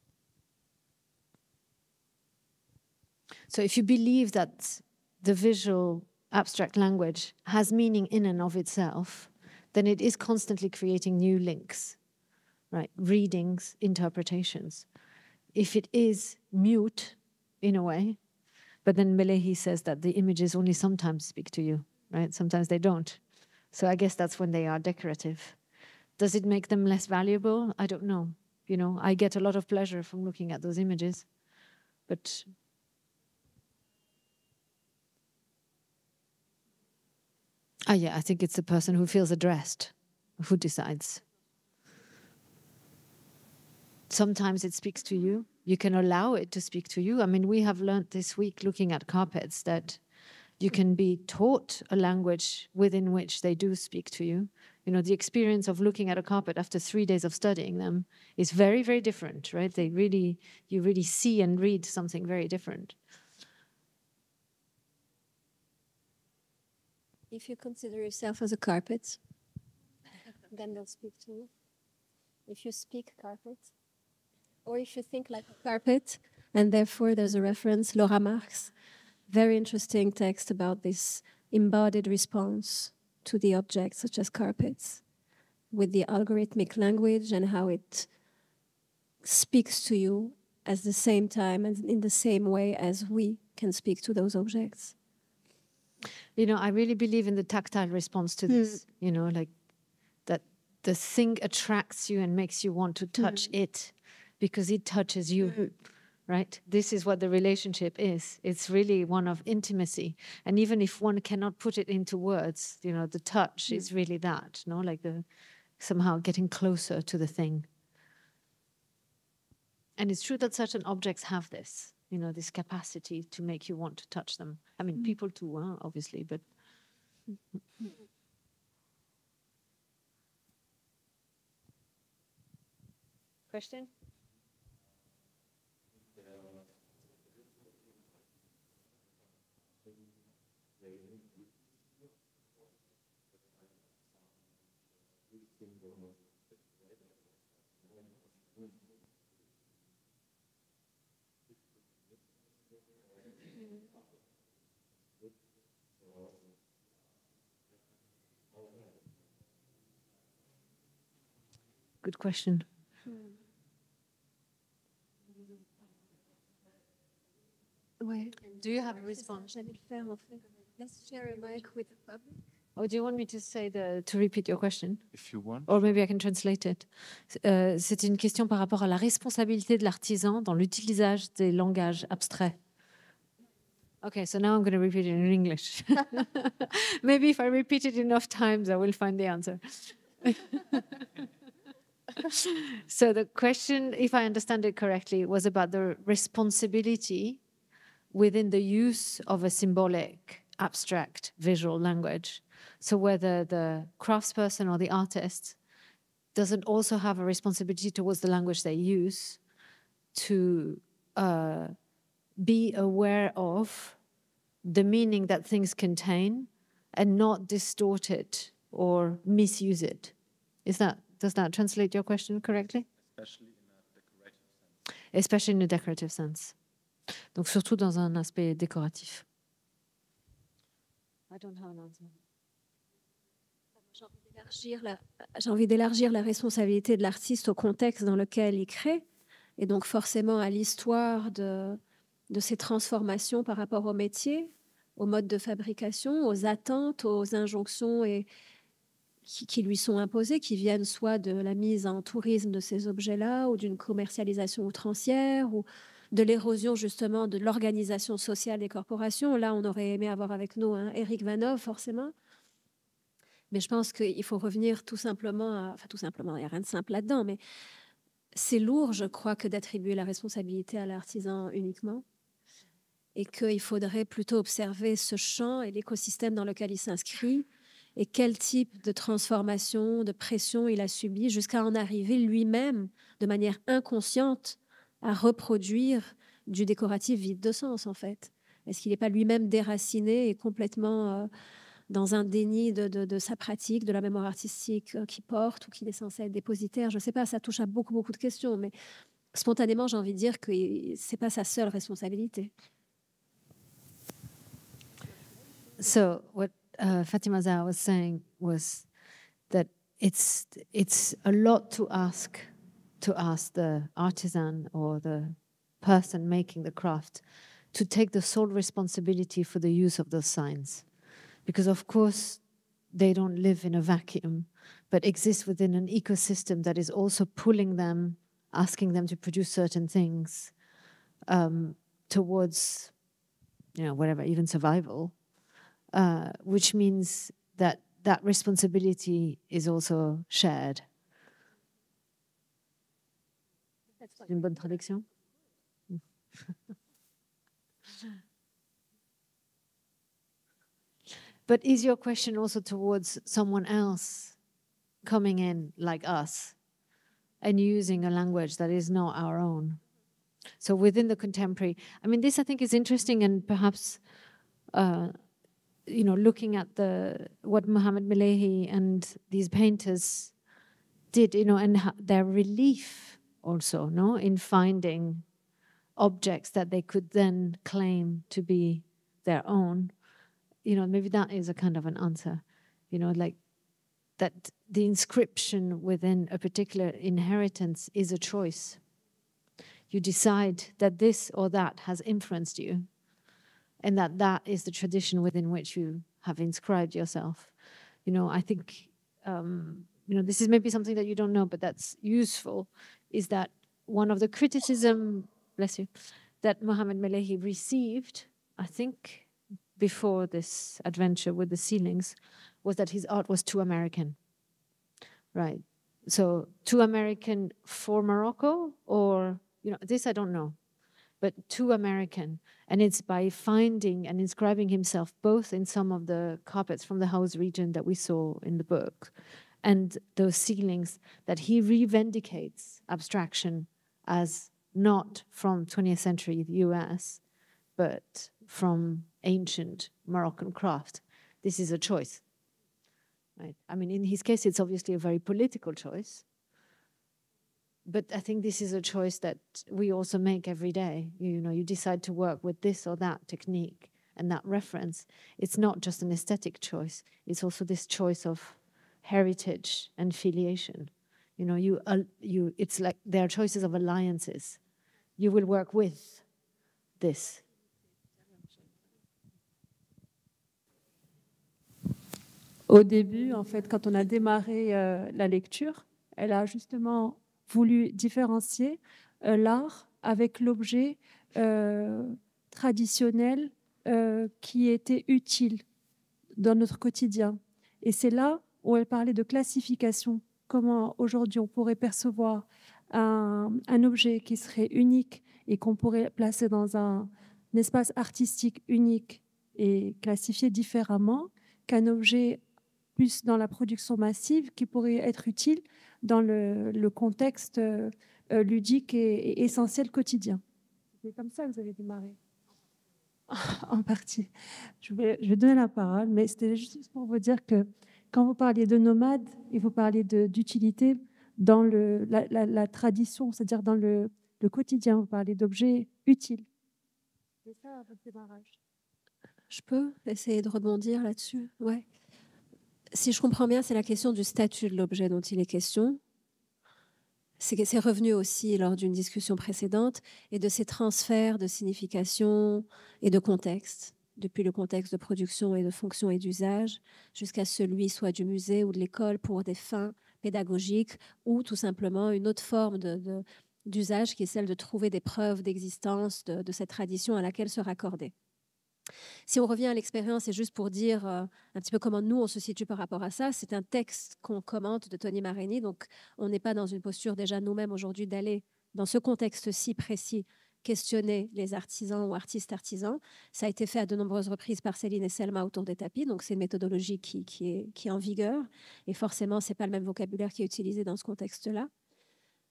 So if you believe that the visual abstract language has meaning in and of itself, then it is constantly creating new links, right? Readings, interpretations. If it is mute, in a way, but then Melehi says that the images only sometimes speak to you, right? Sometimes they don't. So I guess that's when they are decorative. Does it make them less valuable? I don't know. You know, I get a lot of pleasure from looking at those images, but yeah, I think it's the person who feels addressed who decides. Sometimes it speaks to you. You can allow it to speak to you. I mean, we have learned this week looking at carpets that you can be taught a language within which they do speak to you. You know, the experience of looking at a carpet after 3 days of studying them is very, very different, right? You really see and read something very different. If you consider yourself as a carpet, then they'll speak to you. If you speak carpet, or if you think like a carpet, and therefore there's a reference, Laura Marx, very interesting text about this embodied response to the objects such as carpets, with the algorithmic language and how it speaks to you at the same time and in the same way as we can speak to those objects. You know, I really believe in the tactile response to this, you know, like that the thing attracts you and makes you want to touch it because it touches you, right? This is what the relationship is. It's really one of intimacy. And even if one cannot put it into words, you know, the touch is really that, no? Like somehow getting closer to the thing. And it's true that certain objects have this, you know, this capacity to make you want to touch them. I mean, people too, obviously, but... Question? Good question. Ouais. Do you have a response? J'allais le faire en fait. Let's share a mic with the public. Oh, do you want me to repeat your question? If you want. Or maybe I can translate it. C'est une question par rapport à la responsabilité de l'artisan dans l'utilisation des langages abstraits. Okay, so now I'm going to repeat it in English. Maybe if I repeat it enough times, I will find the answer. So the question, if I understand it correctly, was about the responsibility within the use of a symbolic, abstract, visual language. So whether the craftsperson or the artist doesn't also have a responsibility towards the language they use to be aware of the meaning that things contain and not distort it or misuse it. Does that translate your question correctly? Especially in a decorative sense. Donc surtout dans un aspect décoratif. I don't have an answer. J'ai envie d'élargir la responsabilité de l'artiste au contexte dans lequel il crée, et donc forcément à l'histoire de ces transformations par rapport au métier, au mode de fabrication, aux attentes, aux injonctions qui lui sont imposées, qui viennent soit de la mise en tourisme de ces objets-là, ou d'une commercialisation outrancière, ou de l'érosion justement de l'organisation sociale des corporations. Là, on aurait aimé avoir avec nous Eric Vanov, forcément. Mais je pense qu'il faut revenir tout simplement, enfin tout simplement, il n'y a rien de simple là-dedans, mais c'est lourd, je crois, que d'attribuer la responsabilité à l'artisan uniquement, et qu'il faudrait plutôt observer ce champ et l'écosystème dans lequel il s'inscrit, et quel type de transformation, de pression il a subi, jusqu'à en arriver lui-même, de manière inconsciente, à reproduire du décoratif vide de sens, en fait. Est-ce qu'il n'est pas lui-même déraciné et complètement dans un déni de sa pratique, de la mémoire artistique qu'il porte ou qu'il est censé être dépositaire? Je ne sais pas, ça touche à beaucoup, beaucoup de questions, mais spontanément, j'ai envie de dire que ce n'est pas sa seule responsabilité. So what Fatima Zahra was saying was that it's a lot to ask the artisan or the person making the craft to take the sole responsibility for the use of those signs. Because of course, they don't live in a vacuum, but exist within an ecosystem that is also pulling them, asking them to produce certain things towards, whatever, even survival, which means that responsibility is also shared. C'est une bonne traduction? But is your question also towards someone else coming in like us and using a language that is not our own? So within the contemporary, I mean, this I think is interesting, and perhaps, looking at what Mohamed Melehi and these painters did, and their relief also, in finding objects that they could then claim to be their own. Maybe that is a kind of an answer, like that the inscription within a particular inheritance is a choice. You decide that this or that has influenced you, and that is the tradition within which you have inscribed yourself. I think, this is maybe something that you don't know, but that's useful, is that one of the criticism, bless you, that Mohamed Melehi received, I think, before this adventure with the ceilings, was that his art was too American, right? So too American for Morocco, or, this I don't know, but too American. And it's by finding and inscribing himself both in some of the carpets from the house region that we saw in the book and those ceilings that he revindicates abstraction as not from 20th century US, but from ancient Moroccan craft. This is a choice, right? I mean, in his case, it's obviously a very political choice. But I think this is a choice that we also make every day. You decide to work with this or that technique and that reference. It's not just an aesthetic choice. It's also this choice of heritage and filiation. It's like there are choices of alliances. You will work with this. Au début, en fait, quand on a démarré la lecture, elle a justement voulu différencier l'art avec l'objet traditionnel qui était utile dans notre quotidien. Et c'est là où elle parlait de classification. Comment aujourd'hui on pourrait percevoir un objet qui serait unique et qu'on pourrait placer dans un espace artistique unique et classifié différemment qu'un objet plus dans la production massive qui pourrait être utile dans le contexte ludique et essentiel quotidien. C'est comme ça que vous avez démarré. En partie. Je vais donner la parole, mais c'était juste pour vous dire que quand vous parliez de nomade et vous parliez d'utilité dans la tradition, c'est-à-dire dans le quotidien, vous parlez d'objets utiles. C'est ça votre démarrage. Je peux essayer de rebondir là-dessus? Ouais. Si je comprends bien, c'est la question du statut de l'objet dont il est question. C'est revenu aussi lors d'une discussion précédente, et de ces transferts de signification et de contexte, depuis le contexte de production et de fonction et d'usage, jusqu'à celui soit du musée ou de l'école pour des fins pédagogiques, ou tout simplement une autre forme d'usage qui est celle de trouver des preuves d'existence de cette tradition à laquelle se raccorder. Si on revient à l'expérience, et juste pour dire un petit peu comment nous, on se situe par rapport à ça, c'est un texte qu'on commente de Tony Marini, donc on n'est pas dans une posture déjà nous-mêmes aujourd'hui d'aller dans ce contexte-ci précis questionner les artisans ou artistes-artisans. Ça a été fait à de nombreuses reprises par Céline et Selma autour des tapis, donc c'est une méthodologie qui est en vigueur, et forcément, ce n'est pas le même vocabulaire qui est utilisé dans ce contexte-là.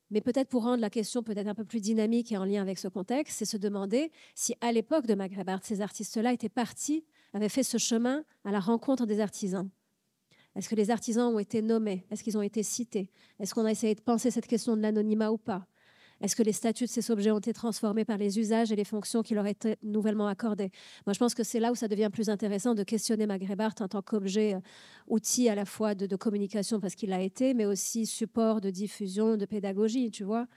Mais peut-être pour rendre la question peut-être un peu plus dynamique et en lien avec ce contexte, c'est se demander si à l'époque de Maghreb Art, ces artistes-là étaient partis, avaient fait ce chemin à la rencontre des artisans. Est-ce que les artisans ont été nommés? Est-ce qu'ils ont été cités? Est-ce qu'on a essayé de penser cette question de l'anonymat ou pas? Est-ce que les statuts de ces objets ont été transformés par les usages et les fonctions qui leur étaient nouvellement accordées? Moi, je pense que c'est là où ça devient plus intéressant de questionner Maghreb Art en tant qu'objet, outil à la fois de communication, parce qu'il a été, mais aussi support de diffusion, de pédagogie, tu vois.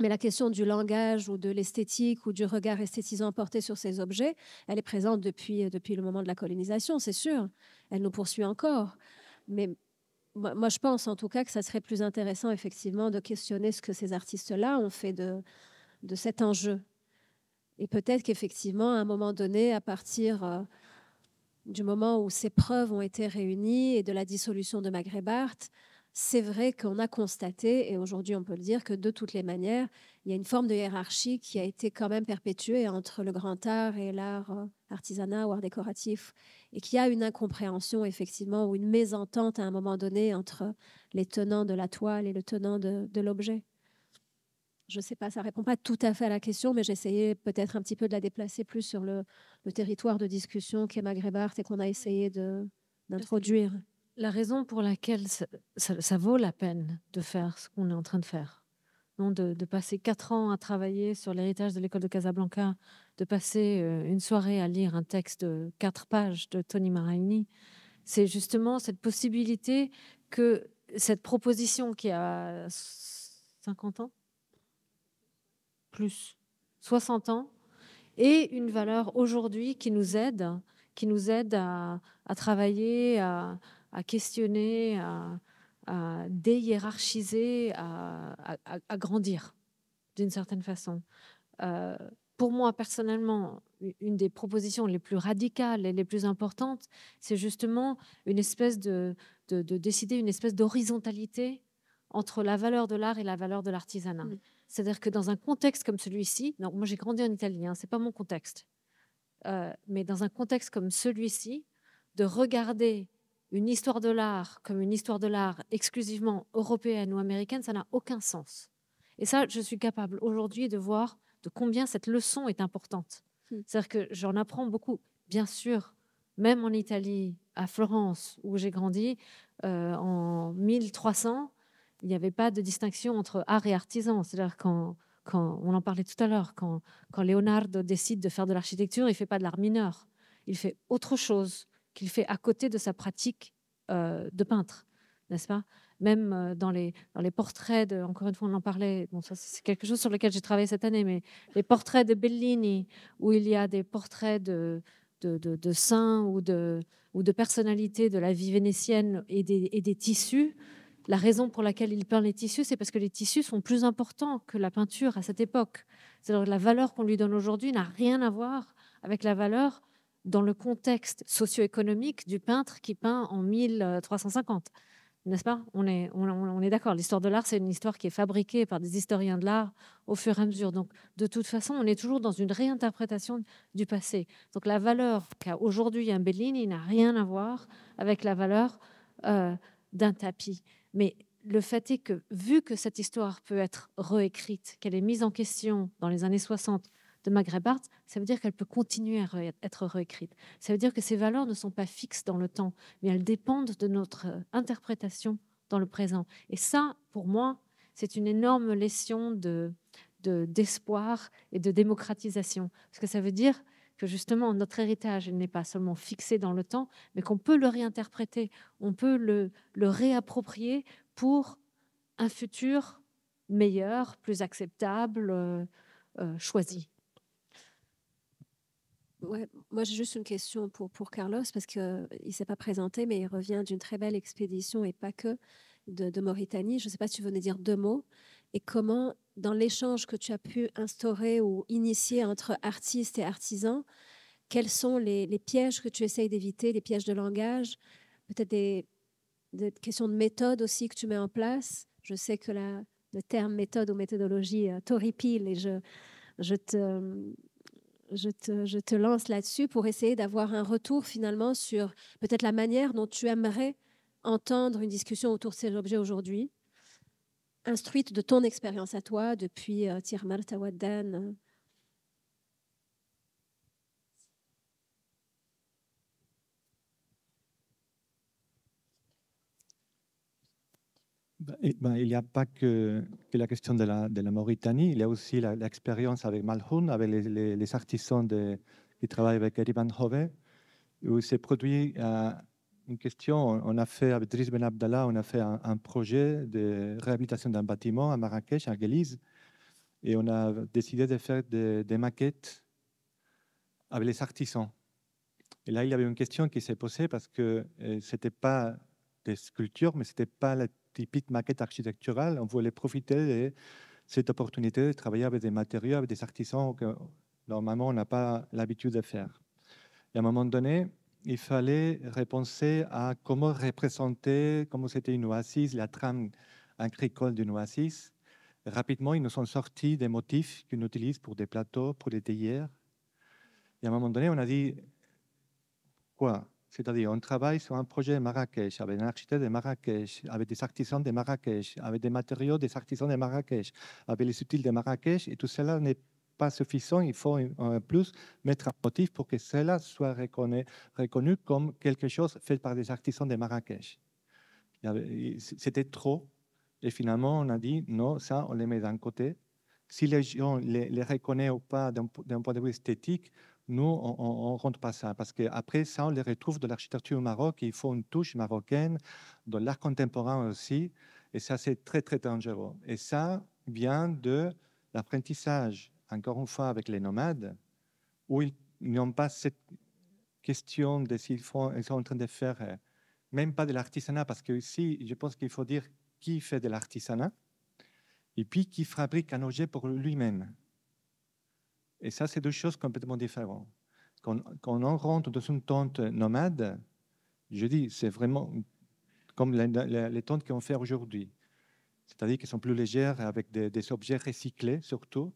Mais la question du langage ou de l'esthétique ou du regard esthétisant porté sur ces objets, elle est présente depuis le moment de la colonisation, c'est sûr. Elle nous poursuit encore. Mais moi, je pense en tout cas que ça serait plus intéressant effectivement de questionner ce que ces artistes-là ont fait de cet enjeu. Et peut-être qu'effectivement, à un moment donné, à partir du moment où ces preuves ont été réunies et de la dissolution de Maghreb Art, c'est vrai qu'on a constaté, et aujourd'hui on peut le dire, que de toutes les manières, il y a une forme de hiérarchie qui a été quand même perpétuée entre le grand art et l'art artisanat ou art décoratif, et qu'il y a une incompréhension effectivement ou une mésentente à un moment donné entre les tenants de la toile et le tenant de l'objet. Je ne sais pas, ça ne répond pas tout à fait à la question, mais j'essayais peut-être un petit peu de la déplacer plus sur le territoire de discussion qu'est Maghreb Art et qu'on a essayé d'introduire. La raison pour laquelle ça vaut la peine de faire ce qu'on est en train de faire, non, de passer 4 ans à travailler sur l'héritage de l'école de Casablanca, de passer une soirée à lire un texte de 4 pages de Tony Marini, c'est justement cette possibilité que cette proposition qui a 50 ans, plus 60 ans, ait une valeur aujourd'hui qui nous aide à travailler, à questionner, à déhiérarchiser, à grandir d'une certaine façon. Pour moi, personnellement, une des propositions les plus radicales et les plus importantes, c'est justement une espèce de décider une espèce d'horizontalité entre la valeur de l'art et la valeur de l'artisanat. C'est-à-dire que dans un contexte comme celui-ci, donc moi j'ai grandi en Italie, hein, c'est pas mon contexte, mais dans un contexte comme celui-ci, de regarder une histoire de l'art comme une histoire de l'art exclusivement européenne ou américaine, ça n'a aucun sens. Et ça, je suis capable aujourd'hui de voir de combien cette leçon est importante. C'est-à-dire que j'en apprends beaucoup. Bien sûr, même en Italie, à Florence, où j'ai grandi, en 1300, il n'y avait pas de distinction entre art et artisan. C'est-à-dire quand on en parlait tout à l'heure, quand Leonardo décide de faire de l'architecture, il ne fait pas de l'art mineur. Il fait autre chose qu'il fait à côté de sa pratique de peintre, n'est-ce pas? Même dans les portraits, encore une fois on en parlait, bon, ça c'est quelque chose sur lequel j'ai travaillé cette année, mais les portraits de Bellini, où il y a des portraits de de saints ou de personnalités de la vie vénitienne et des tissus, la raison pour laquelle il peint les tissus, c'est parce que les tissus sont plus importants que la peinture à cette époque. C'est-à-dire que la valeur qu'on lui donne aujourd'hui n'a rien à voir avec la valeur dans le contexte socio-économique du peintre qui peint en 1350. N'est-ce pas? On est d'accord. L'histoire de l'art, c'est une histoire qui est fabriquée par des historiens de l'art au fur et à mesure. Donc, de toute façon, on est toujours dans une réinterprétation du passé. Donc, la valeur qu'a aujourd'hui un Bellini n'a rien à voir avec la valeur d'un tapis. Mais le fait est que, vu que cette histoire peut être réécrite, qu'elle est mise en question dans les années 60 de Maghreb Art, ça veut dire qu'elle peut continuer à être réécrite. Ça veut dire que ces valeurs ne sont pas fixes dans le temps, mais elles dépendent de notre interprétation dans le présent. Et ça, pour moi, c'est une énorme leçon d'espoir et de démocratisation. Parce que ça veut dire que justement, notre héritage n'est pas seulement fixé dans le temps, mais qu'on peut le réinterpréter, on peut le réapproprier pour un futur meilleur, plus acceptable, choisi. Ouais, moi, j'ai juste une question pour Carlos, parce qu'il ne s'est pas présenté, mais il revient d'une très belle expédition, et pas que, de Mauritanie. Je ne sais pas si tu venais dire 2 mots. Et comment, dans l'échange que tu as pu instaurer ou initier entre artistes et artisans, quels sont les pièges que tu essayes d'éviter, les pièges de langage, peut-être des questions de méthode aussi que tu mets en place. Je sais que le terme méthode ou méthodologie t'horripile, et je te lance là-dessus pour essayer d'avoir un retour finalement sur peut-être la manière dont tu aimerais entendre une discussion autour de ces objets aujourd'hui, instruite de ton expérience à toi depuis Tirmar Tawaddan. Il n'y a pas que la question de la Mauritanie, il y a aussi l'expérience avec Malhoun, avec les artisans qui travaillent avec Eriban Hove, où il s'est produit une question. On a fait, avec Driss Ben Abdallah, on a fait un projet de réhabilitation d'un bâtiment à Marrakech, à Guélise, et on a décidé de faire des maquettes avec les artisans. Et là, il y avait une question qui s'est posée parce que ce n'était pas des sculptures, mais ce n'était pas la typique maquette architecturale. On voulait profiter de cette opportunité de travailler avec des matériaux, avec des artisans que normalement on n'a pas l'habitude de faire. Et à un moment donné, il fallait repenser à comment représenter, comment c'était une oasis, la trame agricole d'une oasis. Rapidement, ils nous sont sortis des motifs qu'on utilise pour des plateaux, pour des théières. Et à un moment donné, on a dit quoi? C'est-à-dire, on travaille sur un projet de Marrakech, avec un architecte de Marrakech, avec des artisans de Marrakech, avec des matériaux des artisans de Marrakech, avec les outils de Marrakech, et tout cela n'est pas suffisant. Il faut en plus mettre un motif pour que cela soit reconnu comme quelque chose fait par des artisans de Marrakech. C'était trop. Et finalement, on a dit, non, ça, on les met d'un côté. Si les gens les reconnaissent ou pas d'un point de vue esthétique, nous, on ne rentre pas ça. Parce qu'après ça, on les retrouve de l'architecture au Maroc. Et il faut une touche marocaine, de l'art contemporain aussi. Et ça, c'est très, très dangereux. Et ça vient de l'apprentissage, encore une fois, avec les nomades, où ils n'ont pas cette question de s'ils sont en train de faire, même pas de l'artisanat, parce que ici, je pense qu'il faut dire qui fait de l'artisanat et puis qui fabrique un objet pour lui-même. Et ça, c'est deux choses complètement différentes. Quand on rentre dans une tente nomade, je dis, c'est vraiment comme les tentes qu'on fait aujourd'hui. C'est-à-dire qu'elles sont plus légères, avec des objets recyclés surtout.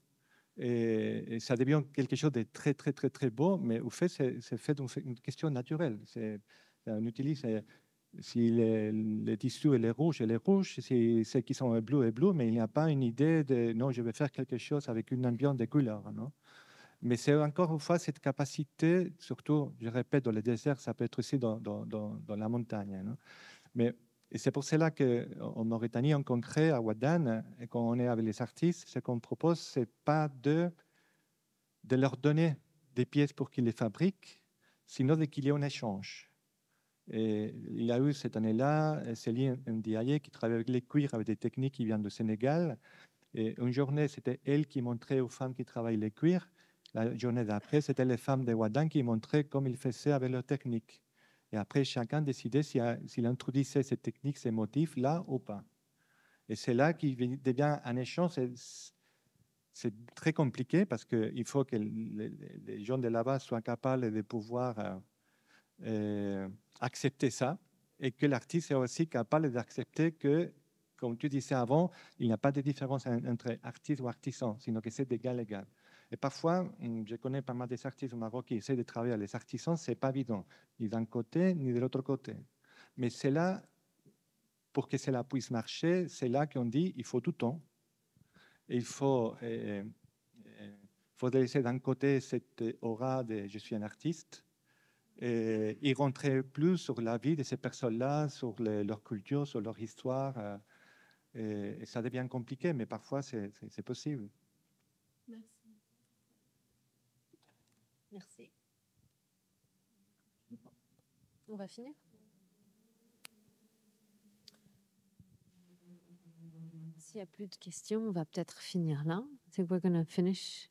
Et ça devient quelque chose de très, très, très, très beau, mais au fait, c'est fait d'une question naturelle. On utilise, si les tissus elle est rouge, si ceux qui sont bleus est bleu, mais il n'y a pas une idée de non, je vais faire quelque chose avec une ambiance de couleurs. Non? Mais c'est encore une fois cette capacité, surtout, je répète, dans le désert, ça peut être aussi dans la montagne. Non? Et c'est pour cela qu'en Mauritanie, en concret, à Ouadane, et quand on est avec les artistes, ce qu'on propose, ce n'est pas de leur donner des pièces pour qu'ils les fabriquent, sinon qu'il y ait un échange. Et il y a eu cette année-là Céline Ndiaye qui travaille avec les cuirs, avec des techniques qui viennent du Sénégal. Et une journée, c'était elle qui montrait aux femmes qui travaillent les cuirs La journée d'après, c'était les femmes de Wadan qui montraient comment ils faisaient avec leur technique. Et après, chacun décidait s'il introduisait ces techniques, ces motifs là ou pas. Et c'est là qu'il devient un échange. C'est très compliqué parce qu'il faut que les gens de là-bas soient capables de pouvoir accepter ça et que l'artiste soit aussi capable d'accepter que, comme tu disais avant, il n'y a pas de différence entre artiste ou artisan, sinon que c'est d'égal à égal. Et parfois, je connais pas mal des artistes au Maroc qui essaient de travailler avec les artisans, c'est pas évident, ni d'un côté ni de l'autre côté. Mais c'est là, pour que cela puisse marcher, c'est là qu'on dit il faut du temps. Et il faut laisser d'un côté cette aura de je suis un artiste et y rentrer plus sur la vie de ces personnes-là, sur leur culture, sur leur histoire. Et ça devient compliqué, mais parfois c'est possible. Merci. Merci. On va finir. S'il n'y a plus de questions, on va peut-être finir là. I think we're going to finish.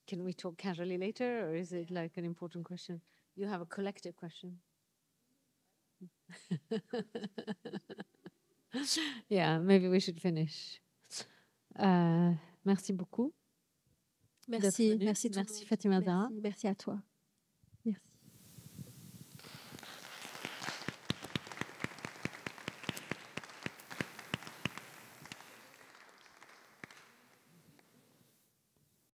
Can we talk casually later, or is it like an important question? You have a collective question. Yeah, maybe we should finish. Merci beaucoup. Merci, Merci merci Fatima Zahra. Merci à toi.